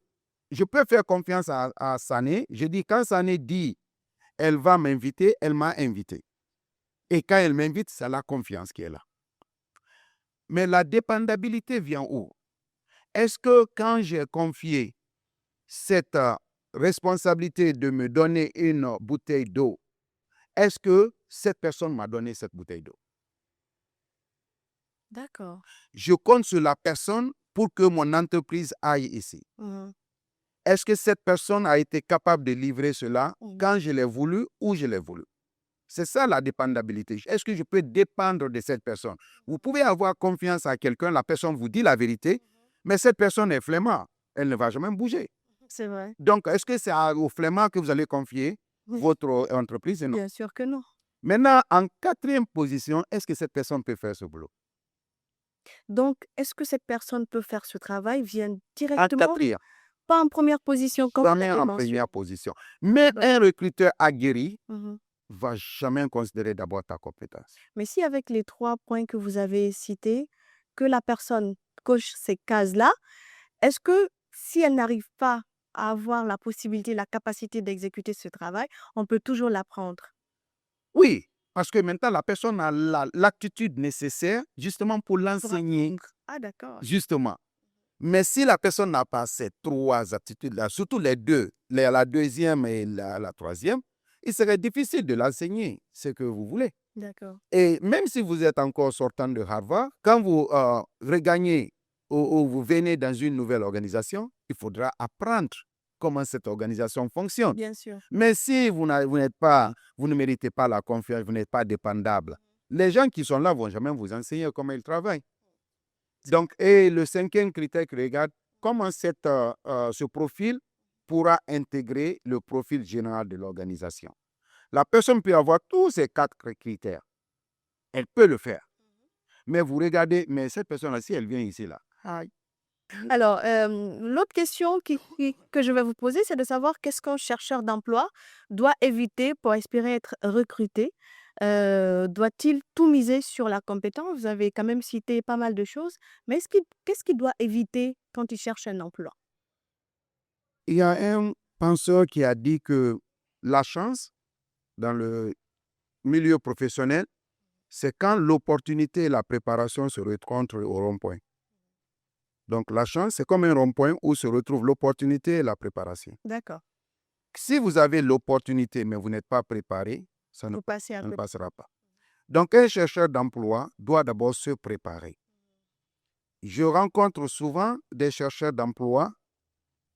je peux faire confiance à Sané? Je dis, quand Sané dit, elle va m'inviter, elle m'a invité. Et quand elle m'invite, c'est la confiance qui est là. Mais la dépendabilité vient où? Est-ce que quand j'ai confié cette responsabilité de me donner une bouteille d'eau, est-ce que cette personne m'a donné cette bouteille d'eau? D'accord. Je compte sur la personne pour que mon entreprise aille ici. Mhm. Est-ce que cette personne a été capable de livrer cela Mhm. quand je l'ai voulu ou je l'ai voulu? C'est ça la dépendabilité. Est-ce que je peux dépendre de cette personne? Vous pouvez avoir confiance à quelqu'un, la personne vous dit la vérité, mais cette personne est flemmard. Elle ne va jamais bouger. C'est vrai. Donc, est-ce que c'est au flemmard que vous allez confier Oui. votre entreprise? Non. Bien sûr que non. Maintenant, en 4e position, est-ce que cette personne peut faire ce boulot? Donc, est-ce que cette personne peut faire ce travail? Vient En directement, 4e, pas en première position comme vous jamais l'avez en mentionné. première position. Mais un recruteur aguerri Mhm. va jamais considérer d'abord ta compétence. Mais si avec les 3 points que vous avez cités, que la personne coche ces cases-là, est-ce que si elle n'arrive pas à avoir la possibilité, la capacité d'exécuter ce travail, on peut toujours l'apprendre? Oui, parce que maintenant, la personne a l'attitude nécessaire justement pour Pour l'enseigner, apprendre. Ah d'accord. justement. Mais si la personne n'a pas ces 3 attitudes-là, surtout les deux, la deuxième et la troisième, il serait difficile de l'enseigner, ce que vous voulez. D'accord. Et même si vous êtes encore sortant de Harvard, quand vous regagnez ou vous venez dans une nouvelle organisation, il faudra apprendre comment cette organisation fonctionne. Bien sûr. Mais si vous n'êtes pas, vous ne méritez pas la confiance, vous n'êtes pas dépendable, les gens qui sont là vont jamais vous enseigner comment ils travaillent. Donc, et le 5e critère qui regarde comment ce profil pourra intégrer le profil général de l'organisation. La personne peut avoir tous ces 4 critères. Elle peut le faire. Mais vous regardez, mais cette personne-là, si elle vient ici, là, aïe, Alors, l'autre question que je vais vous poser, c'est de savoir qu'est-ce qu'un chercheur d'emploi doit éviter pour espérer être recruté? Doit-il tout miser sur la compétence? Vous avez quand même cité pas mal de choses, mais qu'est-ce qu'il doit éviter quand il cherche un emploi? il y a un penseur qui a dit que la chance dans le milieu professionnel, c'est quand l'opportunité et la préparation se rencontrent au rond-point. Donc, la chance, c'est comme un rond-point où se retrouvent l'opportunité et la préparation. D'accord. Si vous avez l'opportunité, mais vous n'êtes pas préparé, ça ne, Vous passez à ça ne côté. passera pas. Donc, un chercheur d'emploi doit d'abord se préparer. Je rencontre souvent des chercheurs d'emploi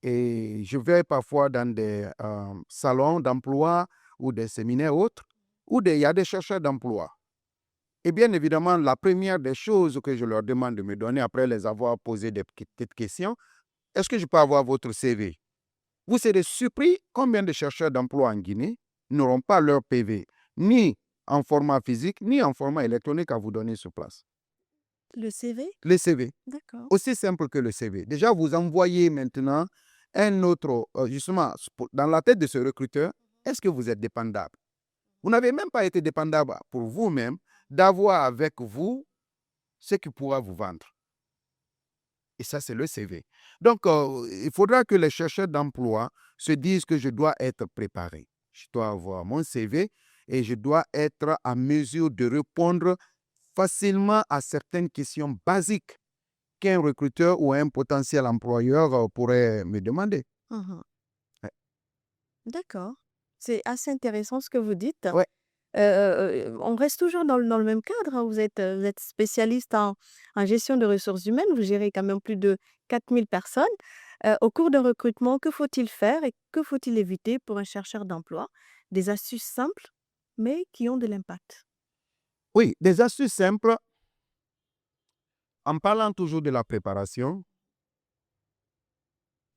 et je vais parfois dans des salons d'emploi ou des séminaires autres. où il y a des chercheurs d'emploi. Et bien évidemment, la première des choses que je leur demande de me donner après les avoir posé des petites questions, est-ce que je peux avoir votre CV? Vous serez surpris combien de chercheurs d'emploi en Guinée n'auront pas leur PV, ni en format physique, ni en format électronique à vous donner sur place. Le CV? Le CV, D'accord. aussi simple que le CV. Déjà, vous envoyez maintenant un autre, justement, dans la tête de ce recruteur, est-ce que vous êtes dépendable? Vous n'avez même pas été dépendable pour vous-même d'avoir avec vous ce qui pourra vous vendre. Et ça, c'est le CV. Donc, il faudra que les chercheurs d'emploi se disent que je dois être préparé. Je dois avoir mon CV et je dois être en mesure de répondre facilement à certaines questions basiques qu'un recruteur ou un potentiel employeur pourrait me demander. Mhm. Ouais. D'accord. C'est assez intéressant ce que vous dites. Ouais. On reste toujours dans le même cadre, hein. Vous êtes spécialiste en gestion de ressources humaines. Vous gérez quand même plus de 4000 personnes. Au cours d'un recrutement, que faut-il faire et que faut-il éviter pour un chercheur d'emploi? Des astuces simples, mais qui ont de l'impact. Oui, des astuces simples. En parlant toujours de la préparation,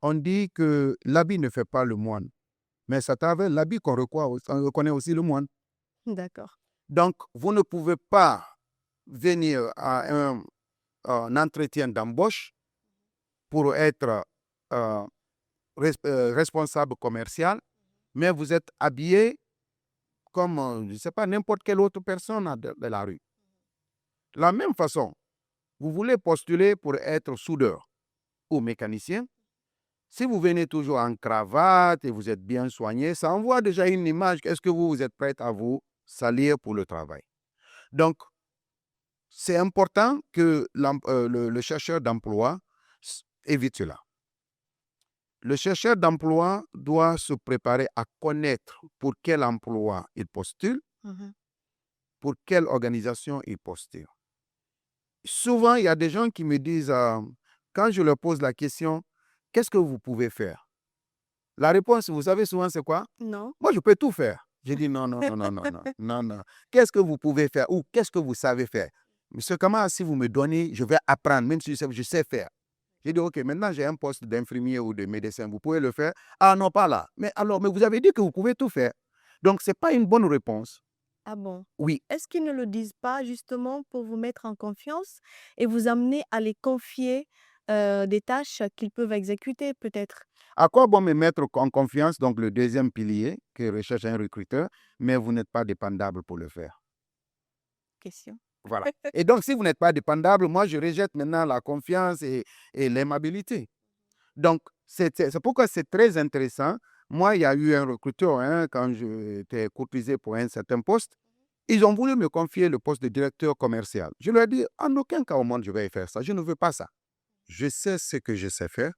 on dit que l'habit ne fait pas le moine, mais c'est à travers l'habit qu'on reconnaît aussi le moine. D'accord. Donc, vous ne pouvez pas venir à un entretien d'embauche pour être euh, responsable commercial, mais vous êtes habillé comme, je ne sais pas, n'importe quelle autre personne de la rue. De la même façon, vous voulez postuler pour être soudeur ou mécanicien. Si vous venez toujours en cravate et vous êtes bien soigné, ça envoie déjà une image. Est-ce que vous êtes prêt à vous salir pour le travail? Donc, c'est important que le chercheur d'emploi évite cela. Le chercheur d'emploi doit se préparer à connaître pour quel emploi il postule, Mhm. pour quelle organisation il postule. Souvent, il y a des gens qui me disent, quand je leur pose la question, qu'est-ce que vous pouvez faire? La réponse, vous savez souvent, c'est quoi? Non? Moi, je peux tout faire. Je dis non, non, non, non, non, non, non, non. Qu'est-ce que vous pouvez faire ou qu'est-ce que vous savez faire? Monsieur Kama, si vous me donnez, je vais apprendre, même si je sais faire. J'ai dit, OK, maintenant j'ai un poste d'infirmier ou de médecin, vous pouvez le faire? Ah non, pas là. Mais alors, mais vous avez dit que vous pouvez tout faire. Donc, ce n'est pas une bonne réponse. Ah bon? Oui. Est-ce qu'ils ne le disent pas justement pour vous mettre en confiance et vous amener à les confier des tâches qu'ils peuvent exécuter peut-être? À quoi bon me mettre en confiance, donc le deuxième pilier que recherche un recruteur, mais vous n'êtes pas dépendable pour le faire? Question. Voilà. Et donc, si vous n'êtes pas dépendable, moi, je rejette maintenant la confiance et l'aimabilité. Donc, c'est pourquoi c'est très intéressant. Moi, il y a eu un recruteur, hein, quand j'étais courtisé pour un certain poste. Ils ont voulu me confier le poste de directeur commercial. Je leur ai dit, en aucun cas au monde, je vais faire ça. Je ne veux pas ça. Je sais ce que je sais faire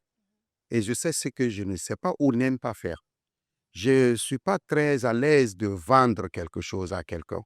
et je sais ce que je ne sais pas ou n'aime pas faire. Je ne suis pas très à l'aise de vendre quelque chose à quelqu'un.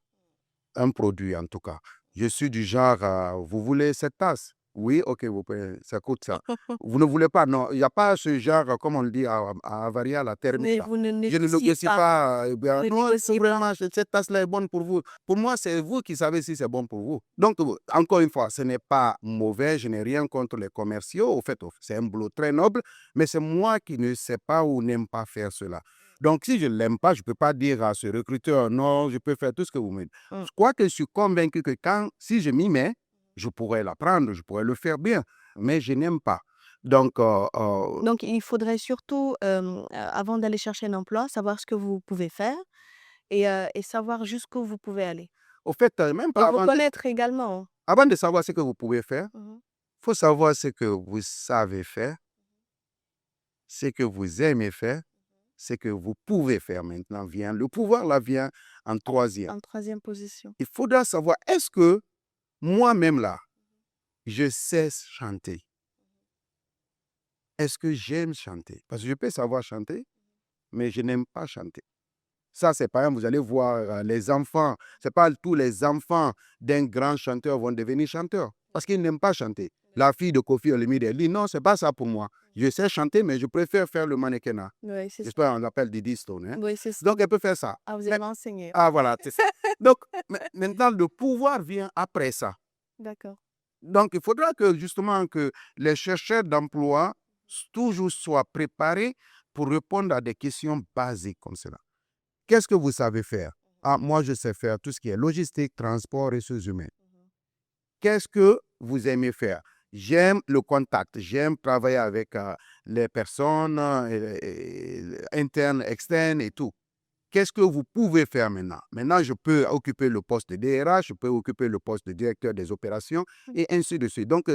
Un produit en tout cas. Je suis du genre, vous voulez cette tasse? Oui, ok, vous pouvez, ça coûte ça. Vous ne voulez pas? Non, il n'y a pas ce genre, comme on le dit à Avaria, la thermique Mais là. vous ne Je ne négociez négocie pas. pas, Vous ne non, négociez pas. vraiment, cette tasse-là est bonne pour vous. Pour moi, c'est vous qui savez si c'est bon pour vous. Donc, encore une fois, ce n'est pas mauvais, je n'ai rien contre les commerciaux. Au fait, c'est un boulot très noble, mais c'est moi qui ne sais pas ou n'aime pas faire cela. Donc, si je ne l'aime pas, je ne peux pas dire à ce recruteur, non, je peux faire tout ce que vous me dites. Mm. Je crois que je suis convaincu que si je m'y mets, je pourrais l'apprendre, je pourrais le faire bien, mais je n'aime pas. Donc, Donc, il faudrait surtout, avant d'aller chercher un emploi, savoir ce que vous pouvez faire et savoir jusqu'où vous pouvez aller. au fait, même Et pas vous connaître également, hein. avant de savoir ce que vous pouvez faire, Mhm. il faut savoir ce que vous savez faire, ce que vous aimez faire, ce que vous pouvez faire maintenant vient. Le pouvoir là vient en troisième. En troisième position. Il faudra savoir, est-ce que moi-même là, je sais chanter? Est-ce que j'aime chanter? Parce que je peux savoir chanter, mais je n'aime pas chanter. Ça, c'est par exemple, vous allez voir les enfants. Ce n'est pas tous les enfants d'un grand chanteur vont devenir chanteurs parce qu'ils n'aiment pas chanter. La fille de Kofi Olomide, elle dit non, c'est pas ça pour moi. Je sais chanter, mais je préfère faire le mannequinat. Oui, c'est ça. J'espère qu'on l'appelle Didi Stone. Hein. Oui, c'est ça. Donc, elle peut faire ça. Ah, vous Mais- avez enseigné. ah, voilà, c'est ça. Donc, maintenant, le pouvoir vient après ça. D'accord. Donc, il faudra que justement que les chercheurs d'emploi toujours soient préparés pour répondre à des questions basiques comme cela. Qu'est-ce que vous savez faire? Ah, moi, je sais faire tout ce qui est logistique, transport, ressources humaines. Qu'est-ce que vous aimez faire? J'aime le contact, j'aime travailler avec les personnes internes, externes et tout. Qu'est-ce que vous pouvez faire maintenant? Maintenant, je peux occuper le poste de DRH, je peux occuper le poste de directeur des opérations et ainsi de suite. Donc,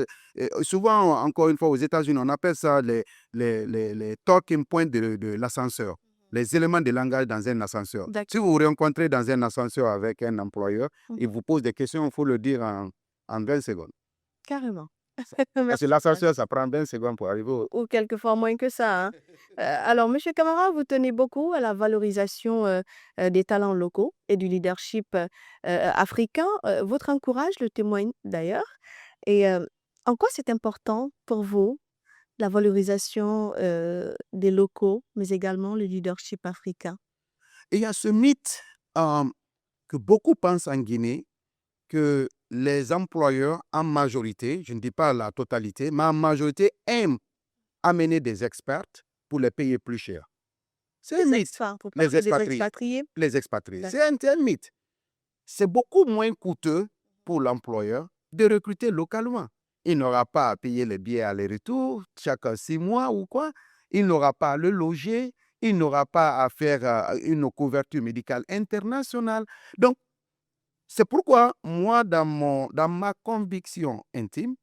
souvent, encore une fois, aux États-Unis, on appelle ça les talking points de l'ascenseur, les éléments de langage dans un ascenseur. D'accord. Si vous vous rencontrez dans un ascenseur avec un employeur, il Mhm. vous pose des questions, il faut le dire en 20 secondes. Carrément. Parce Merci. que l'ascenseur, ça prend 20 secondes pour arriver au... Ou quelquefois moins que ça. Hein. Alors, Monsieur Camara, vous tenez beaucoup à la valorisation des talents locaux et du leadership africain. Votre encourage le témoigne d'ailleurs. Et en quoi c'est important pour vous, la valorisation des locaux, mais également le leadership africain? Et il y a ce mythe que beaucoup pensent en Guinée, que les employeurs, en majorité, je ne dis pas la totalité, mais en majorité, aiment amener des experts pour les payer plus cher. C'est un Des mythe. expats, vous Les parlez des expatriés. expatriés? Les expatriés. D'accord. C'est un mythe. C'est beaucoup moins coûteux pour l'employeur de recruter localement. Il n'aura pas à payer les billets aller-retour chaque 6 mois ou quoi. Il n'aura pas à le loger. Il n'aura pas à faire une couverture médicale internationale. Donc, c'est pourquoi, moi, dans ma conviction intime,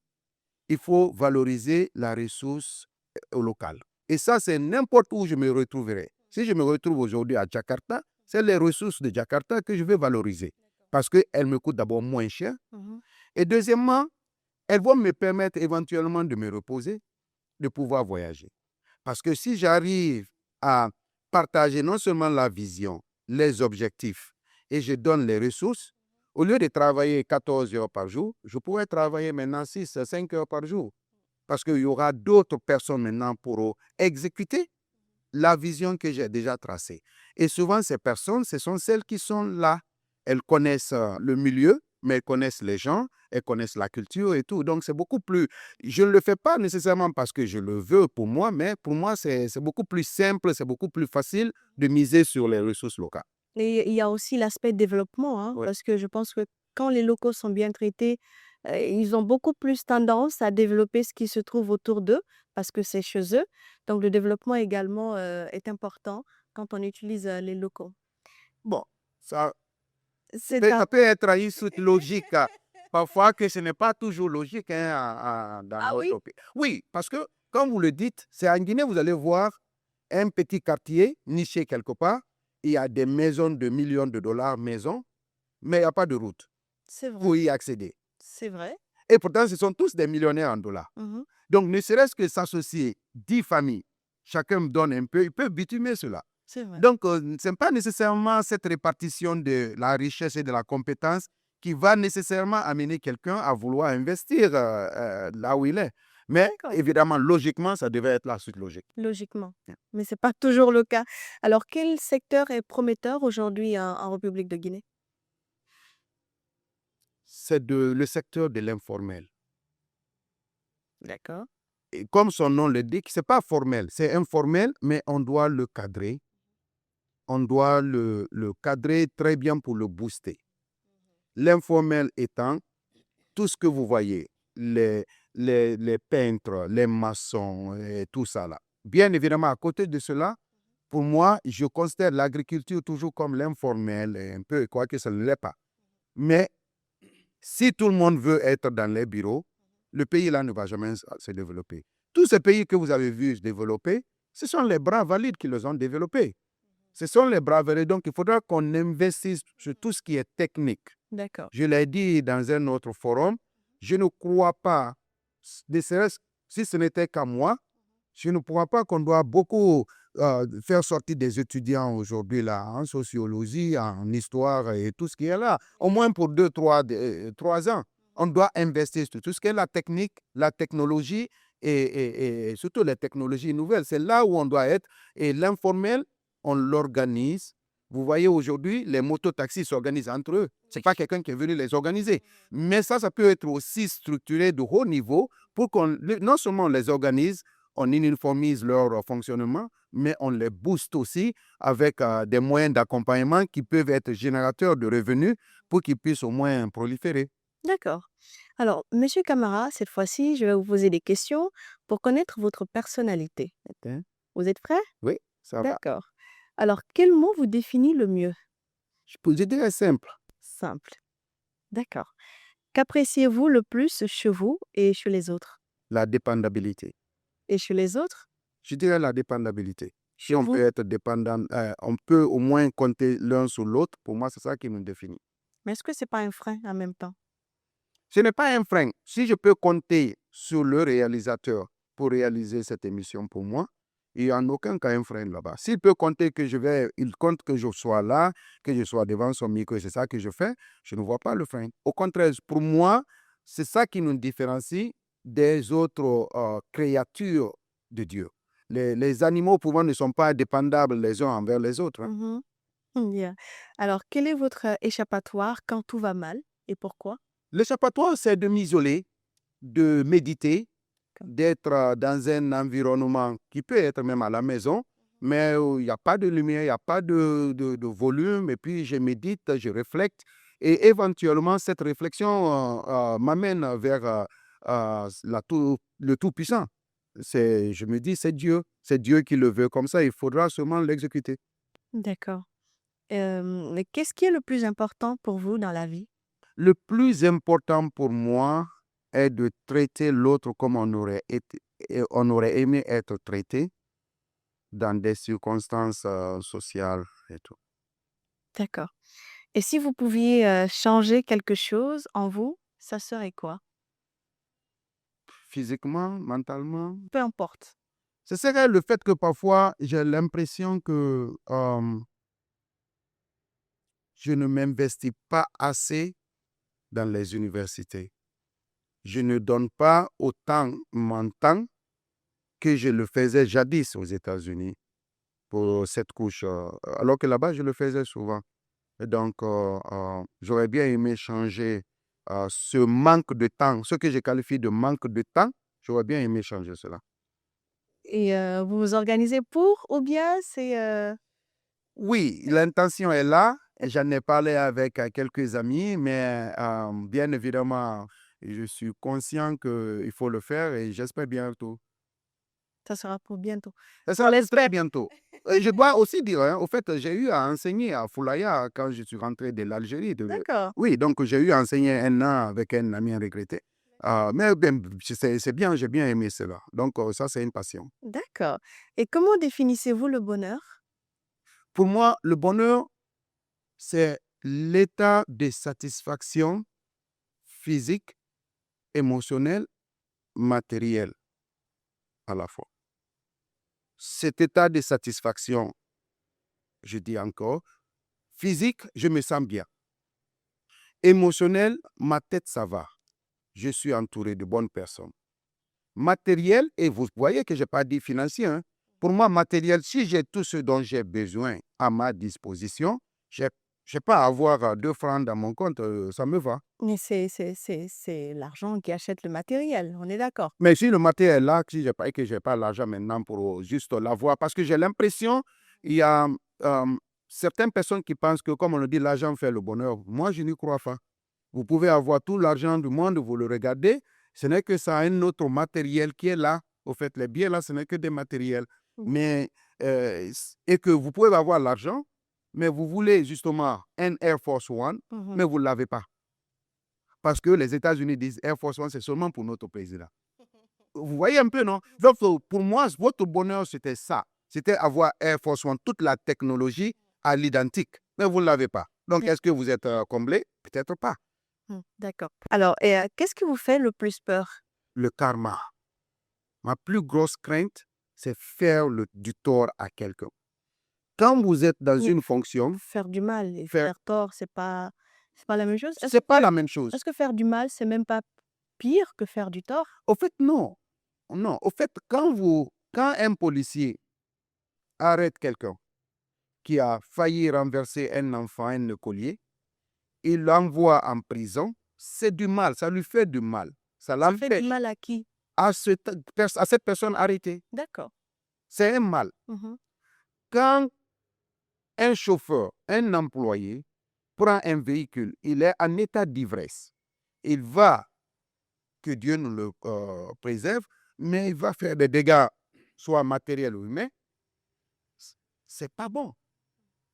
il faut valoriser la ressource locale. Et ça, c'est n'importe où je me retrouverai. Si je me retrouve aujourd'hui à Jakarta, c'est les ressources de Jakarta que je vais valoriser. Parce qu'elles me coûtent d'abord moins cher. Mhm. Et deuxièmement, elles vont me permettre éventuellement de me reposer, de pouvoir voyager. Parce que si j'arrive à partager non seulement la vision, les objectifs, et je donne les ressources, au lieu de travailler 14 heures par jour, je pourrais travailler maintenant 6 à 5 heures par jour. Parce qu'il y aura d'autres personnes maintenant pour exécuter la vision que j'ai déjà tracée. Et souvent, ces personnes, ce sont celles qui sont là. Elles connaissent le milieu, mais elles connaissent les gens, elles connaissent la culture et tout. Donc, c'est beaucoup plus... Je ne le fais pas nécessairement parce que je le veux pour moi, mais pour moi, c'est beaucoup plus simple, c'est beaucoup plus facile de miser sur les ressources locales. Et il y a aussi l'aspect développement, hein, Ouais. parce que je pense que quand les locaux sont bien traités, ils ont beaucoup plus tendance à développer ce qui se trouve autour d'eux, parce que c'est chez eux. Donc le développement également est important quand on utilise les locaux. Bon, ça C'est peut, un... ça peut être une suite logique. Parfois que ce n'est pas toujours logique dans Ah oui? notre pays. Oui, parce que, comme vous le dites, c'est en Guinée, vous allez voir un petit quartier niché quelque part. Il y a des maisons de millions de dollars, maisons, mais il n'y a pas de route C'est vrai. pour y accéder. C'est vrai. Et pourtant, ce sont tous des millionnaires en dollars. Mhm. Donc, ne serait-ce que s'associer 10 familles, chacun me donne un peu, ils peuvent bitumer cela. C'est vrai. Donc, ce n'est pas nécessairement cette répartition de la richesse et de la compétence qui va nécessairement amener quelqu'un à vouloir investir là où il est. Mais D'accord. évidemment, logiquement, ça devait être la suite logique. Logiquement. Bien. Mais ce n'est pas toujours le cas. Alors, quel secteur est prometteur aujourd'hui en République de Guinée? C'est le secteur de l'informel. D'accord. Et comme son nom le dit, ce n'est pas formel, c'est informel, mais on doit le cadrer. On doit le cadrer très bien pour le booster. L'informel étant tout ce que vous voyez, les peintres, les maçons, et tout ça là. Bien évidemment, à côté de cela, pour moi, je considère l'agriculture toujours comme l'informel, un peu, quoique ça ne l'est pas. Mais si tout le monde veut être dans les bureaux, le pays là ne va jamais se développer. Tous ces pays que vous avez vus se développer, ce sont les bras valides qui les ont développés. Ce sont les bras valides. Donc, il faudra qu'on investisse sur tout ce qui est technique. D'accord. Je l'ai dit dans un autre forum, je ne crois pas, si ce n'était qu'à moi, je ne crois pas qu'on doit beaucoup faire sortir des étudiants aujourd'hui là, en sociologie, en histoire et tout ce qui est là, au moins pour 2, 3 ans. on doit investir sur tout ce qui est la technique, la technologie et surtout les technologies nouvelles. C'est là où on doit être. Et l'informel, on l'organise. Vous voyez, aujourd'hui, les mototaxis s'organisent entre eux. Ce n'est pas quelqu'un qui est venu les organiser. Mais ça peut être aussi structuré de haut niveau pour qu'on, non seulement on les organise, on uniformise leur fonctionnement, mais on les booste aussi avec des moyens d'accompagnement qui peuvent être générateurs de revenus pour qu'ils puissent au moins proliférer. D'accord. Alors, Monsieur Camara, cette fois-ci, je vais vous poser des questions pour connaître votre personnalité. Ok. Vous êtes prêt? Oui, ça va. D'accord. Alors, quel mot vous définit le mieux? Je dirais simple. Simple. D'accord. Qu'appréciez-vous le plus chez vous et chez les autres? La dépendabilité. Et chez les autres? Je dirais la dépendabilité. Si Chez on vous? peut être dépendant, on peut au moins compter l'un sur l'autre. Pour moi, c'est ça qui nous définit. Mais est-ce que c'est pas un frein en même temps? Ce n'est pas un frein. Si je peux compter sur le réalisateur pour réaliser cette émission pour moi, il n'y a en aucun cas un frein là-bas. S'il peut compter il compte que je sois là, que je sois devant son micro et c'est ça que je fais, je ne vois pas le frein. Au contraire, pour moi, c'est ça qui nous différencie des autres créatures de Dieu. Les animaux, pour moi, ne sont pas dépendables les uns envers les autres. Hein. Bien. Alors, quel est votre échappatoire quand tout va mal et pourquoi? L'échappatoire, c'est de m'isoler, de méditer, D'accord. d'être dans un environnement qui peut être même à la maison, mais où il n'y a pas de lumière, il n'y a pas de volume, et puis je médite, je réflecte, et éventuellement, cette réflexion m'amène vers le Tout-Puissant. Je me dis, c'est Dieu qui le veut comme ça, il faudra seulement l'exécuter. D'accord. Mais qu'est-ce qui est le plus important pour vous dans la vie? Le plus important pour moi est de traiter l'autre comme on aurait aimé être traité dans des circonstances sociales et tout. D'accord. Et si vous pouviez changer quelque chose en vous, ça serait quoi? Physiquement, mentalement, Peu importe. ce serait le fait que parfois j'ai l'impression que je ne m'investis pas assez dans les universités. Je ne donne pas autant mon temps que je le faisais jadis aux États-Unis pour cette couche, alors que là-bas, je le faisais souvent. Et donc, j'aurais bien aimé changer ce manque de temps, ce que je qualifie de manque de temps, j'aurais bien aimé changer cela. Et vous vous organisez pour ou bien c'est... Oui, l'intention est là. Et j'en ai parlé avec quelques amis, mais bien évidemment, je suis conscient qu'il faut le faire et j'espère bientôt. Ça sera pour bientôt. Ça On sera l'espère. très bientôt. Et je dois aussi dire, hein, au fait, j'ai eu à enseigner à Foulaya quand je suis rentré de l'Algérie. D'accord. Oui, donc j'ai eu à enseigner un an avec un ami regretté. Mais bien, c'est bien, j'ai bien aimé cela. Donc ça, c'est une passion. D'accord. Et comment définissez-vous le bonheur? Pour moi, le bonheur, c'est l'état de satisfaction physique, émotionnelle, matérielle à la fois. Cet état de satisfaction, je dis encore, physique, je me sens bien. Émotionnel, ma tête, ça va. Je suis entouré de bonnes personnes. Matériel, et vous voyez que je n'ai pas dit financier. Hein. Pour moi, matériel, si j'ai tout ce dont j'ai besoin à ma disposition, je n'ai pas à avoir 2 francs dans mon compte, ça me va. Mais c'est l'argent qui achète le matériel, on est d'accord. Mais si le matériel est là, si que je n'ai pas l'argent maintenant pour juste l'avoir, parce que j'ai l'impression, il y a certaines personnes qui pensent que, comme on le dit, l'argent fait le bonheur. Moi, je n'y crois pas. Vous pouvez avoir tout l'argent du monde, vous le regardez, ce n'est que ça, un autre matériel qui est là. Au fait, les biens là, ce n'est que des matériels. Mais, et que vous pouvez avoir l'argent, mais vous voulez justement un Air Force One, mais vous ne l'avez pas. Parce que les États-Unis disent Air Force One, c'est seulement pour notre président. Vous voyez un peu, non? Donc, pour moi, votre bonheur, c'était ça. C'était avoir Air Force One, toute la technologie à l'identique, mais vous ne l'avez pas. Donc, est-ce que vous êtes comblé? Peut-être pas. D'accord. Alors, et qu'est-ce qui vous fait le plus peur? Le karma. Ma plus grosse crainte, c'est faire du tort à quelqu'un. Quand vous êtes dans Oui. une fonction, Faire du mal et faire faire tort, c'est pas C'est pas la même chose? C'est pas la même chose. Est-ce que faire du mal, c'est même pas pire que faire du tort? Au fait, non. Non. Au fait, quand un policier arrête quelqu'un qui a failli renverser un enfant, un écolier, il l'envoie en prison, c'est du mal, ça lui fait du mal. Ça Ça fait du l'empêche mal à qui? à cette personne arrêtée. D'accord. C'est un mal. Mmh. Quand un chauffeur, un employé, prend un véhicule, il est en état d'ivresse. Il va, que Dieu nous le préserve, mais il va faire des dégâts, soit matériels ou humains. C'est pas bon.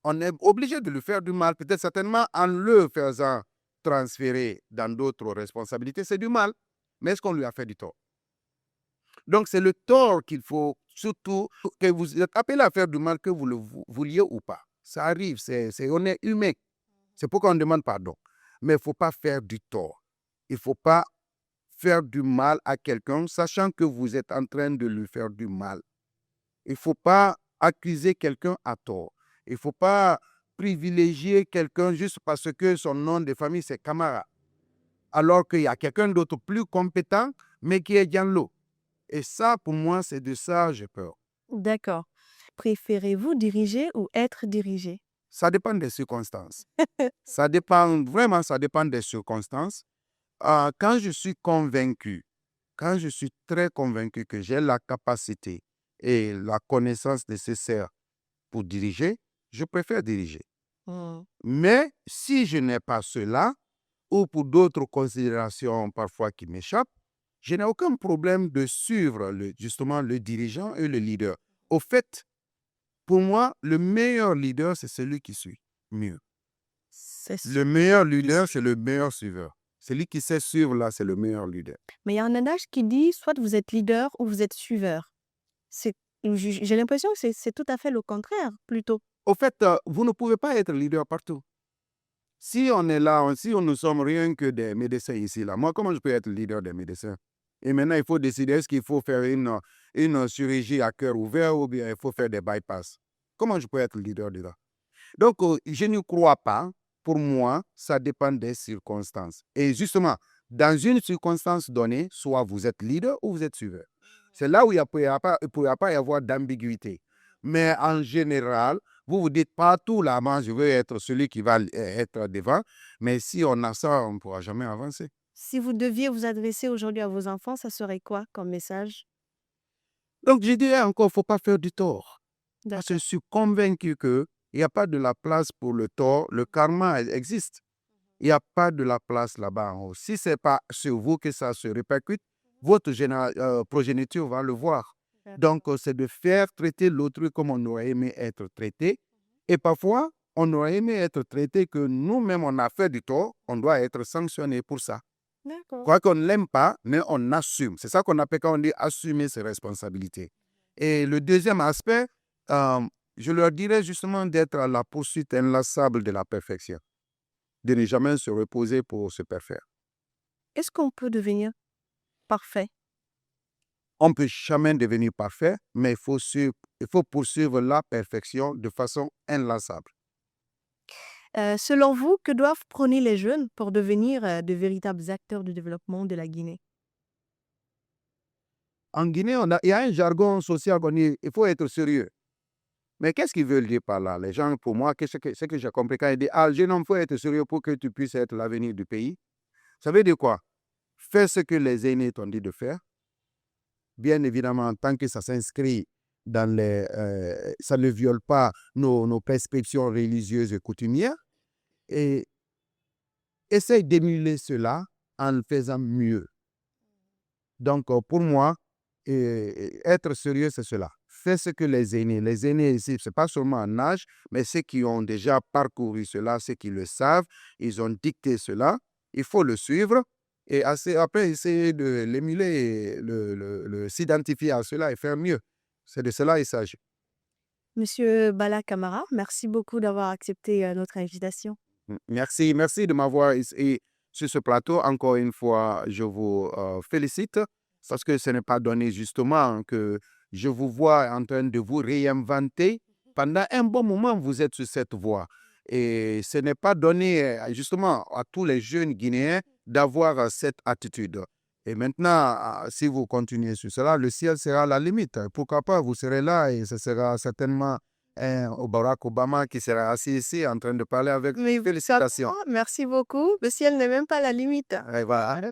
On est obligé de lui faire du mal, peut-être certainement en le faisant transférer dans d'autres responsabilités, c'est du mal. Mais est-ce qu'on lui a fait du tort? Donc, c'est le tort qu'il faut surtout que vous êtes appelé à faire du mal, que vous le vouliez ou pas. Ça arrive, on est humain. C'est pourquoi on demande pardon. Mais il ne faut pas faire du tort. Il ne faut pas faire du mal à quelqu'un, sachant que vous êtes en train de lui faire du mal. Il ne faut pas accuser quelqu'un à tort. Il ne faut pas privilégier quelqu'un juste parce que son nom de famille, c'est Camara, alors qu'il y a quelqu'un d'autre plus compétent, mais qui est Diallo. Et ça, pour moi, c'est de ça j'ai peur. D'accord. Préférez-vous diriger ou être dirigé? Ça dépend des circonstances. Ça dépend, vraiment, ça dépend des circonstances. Quand je suis convaincu, quand je suis très convaincu que j'ai la capacité et la connaissance nécessaire pour diriger, je préfère diriger. Mmh. Mais si je n'ai pas cela, ou pour d'autres considérations parfois qui m'échappent, je n'ai aucun problème de suivre justement le dirigeant et le leader. Au fait, pour moi, le meilleur leader, c'est celui qui suit mieux. C'est sûr. Le meilleur leader, c'est le meilleur suiveur. Celui qui sait suivre, là, c'est le meilleur leader. Mais il y a un adage qui dit soit vous êtes leader ou vous êtes suiveur. C'est j'ai l'impression que c'est tout à fait le contraire, plutôt. Au fait, vous ne pouvez pas être leader partout. Si on est là, si on ne sommes rien que des médecins ici, là, moi, comment je peux être leader des médecins? Et maintenant, il faut décider, est-ce qu'il faut faire une chirurgie à cœur ouvert ou bien il faut faire des bypass? Comment je peux être leader de là? Donc, je ne crois pas. Pour moi, ça dépend des circonstances. Et justement, dans une circonstance donnée, soit vous êtes leader ou vous êtes suiveur. C'est là où il ne pourra pas y avoir d'ambiguïté. Mais en général, vous vous dites partout là, moi, je veux être celui qui va être devant. Mais si on a ça, on ne pourra jamais avancer. Si vous deviez vous adresser aujourd'hui à vos enfants, ça serait quoi comme message? Donc, je dirais encore, il ne faut pas faire du tort. Parce que D'accord. je suis convaincu qu'il n'y a pas de la place pour le tort. Le karma existe. Il n'y a pas de la place là-bas en haut. Si ce n'est pas sur vous que ça se répercute, votre progéniture va le voir. Donc, c'est de faire traiter l'autrui comme on aurait aimé être traité. Et parfois, on aurait aimé être traité que nous-mêmes, on a fait du tort. On doit être sanctionné pour ça. D'accord. Quoi qu'on ne l'aime pas, mais on assume. C'est ça qu'on appelle quand on dit assumer ses responsabilités. Et le deuxième aspect, je leur dirais justement d'être à la poursuite inlassable de la perfection. De ne jamais se reposer pour se parfaire. Est-ce qu'on peut devenir parfait? On ne peut jamais devenir parfait, mais il faut poursuivre la perfection de façon inlassable. Selon vous, que doivent prôner les jeunes pour devenir de véritables acteurs du développement de la Guinée? En Guinée, il y a un jargon social qu'on dit il faut être sérieux. Mais qu'est-ce qu'ils veulent dire par là? Les gens, pour moi, ce que j'ai compris quand ils disent jeune homme, il faut être sérieux pour que tu puisses être l'avenir du pays. Ça veut dire quoi? Fais ce que les aînés t'ont dit de faire. Bien évidemment, tant que ça s'inscrit dans ça ne viole pas nos prescriptions religieuses et coutumières. Et essaye d'émuler cela en le faisant mieux. Donc, pour moi, être sérieux, c'est cela. Fais ce que les aînés ici, ce n'est pas seulement en âge, mais ceux qui ont déjà parcouru cela, ceux qui le savent, ils ont dicté cela. Il faut le suivre et après essayer de l'émuler, s'identifier à cela et faire mieux. C'est de cela il s'agit. Monsieur Bala Camara, merci beaucoup d'avoir accepté notre invitation. Merci de m'avoir ici sur ce plateau. Encore une fois, je vous félicite parce que ce n'est pas donné justement que je vous vois en train de vous réinventer. Pendant un bon moment, vous êtes sur cette voie. Et ce n'est pas donné justement à tous les jeunes Guinéens d'avoir cette attitude. Et maintenant, si vous continuez sur cela, le ciel sera la limite. Pourquoi pas, vous serez là et ce sera certainement Barack Obama qui sera assis ici en train de parler avec Mais félicitations. merci beaucoup. Le ciel n'est même pas la limite. Et voilà.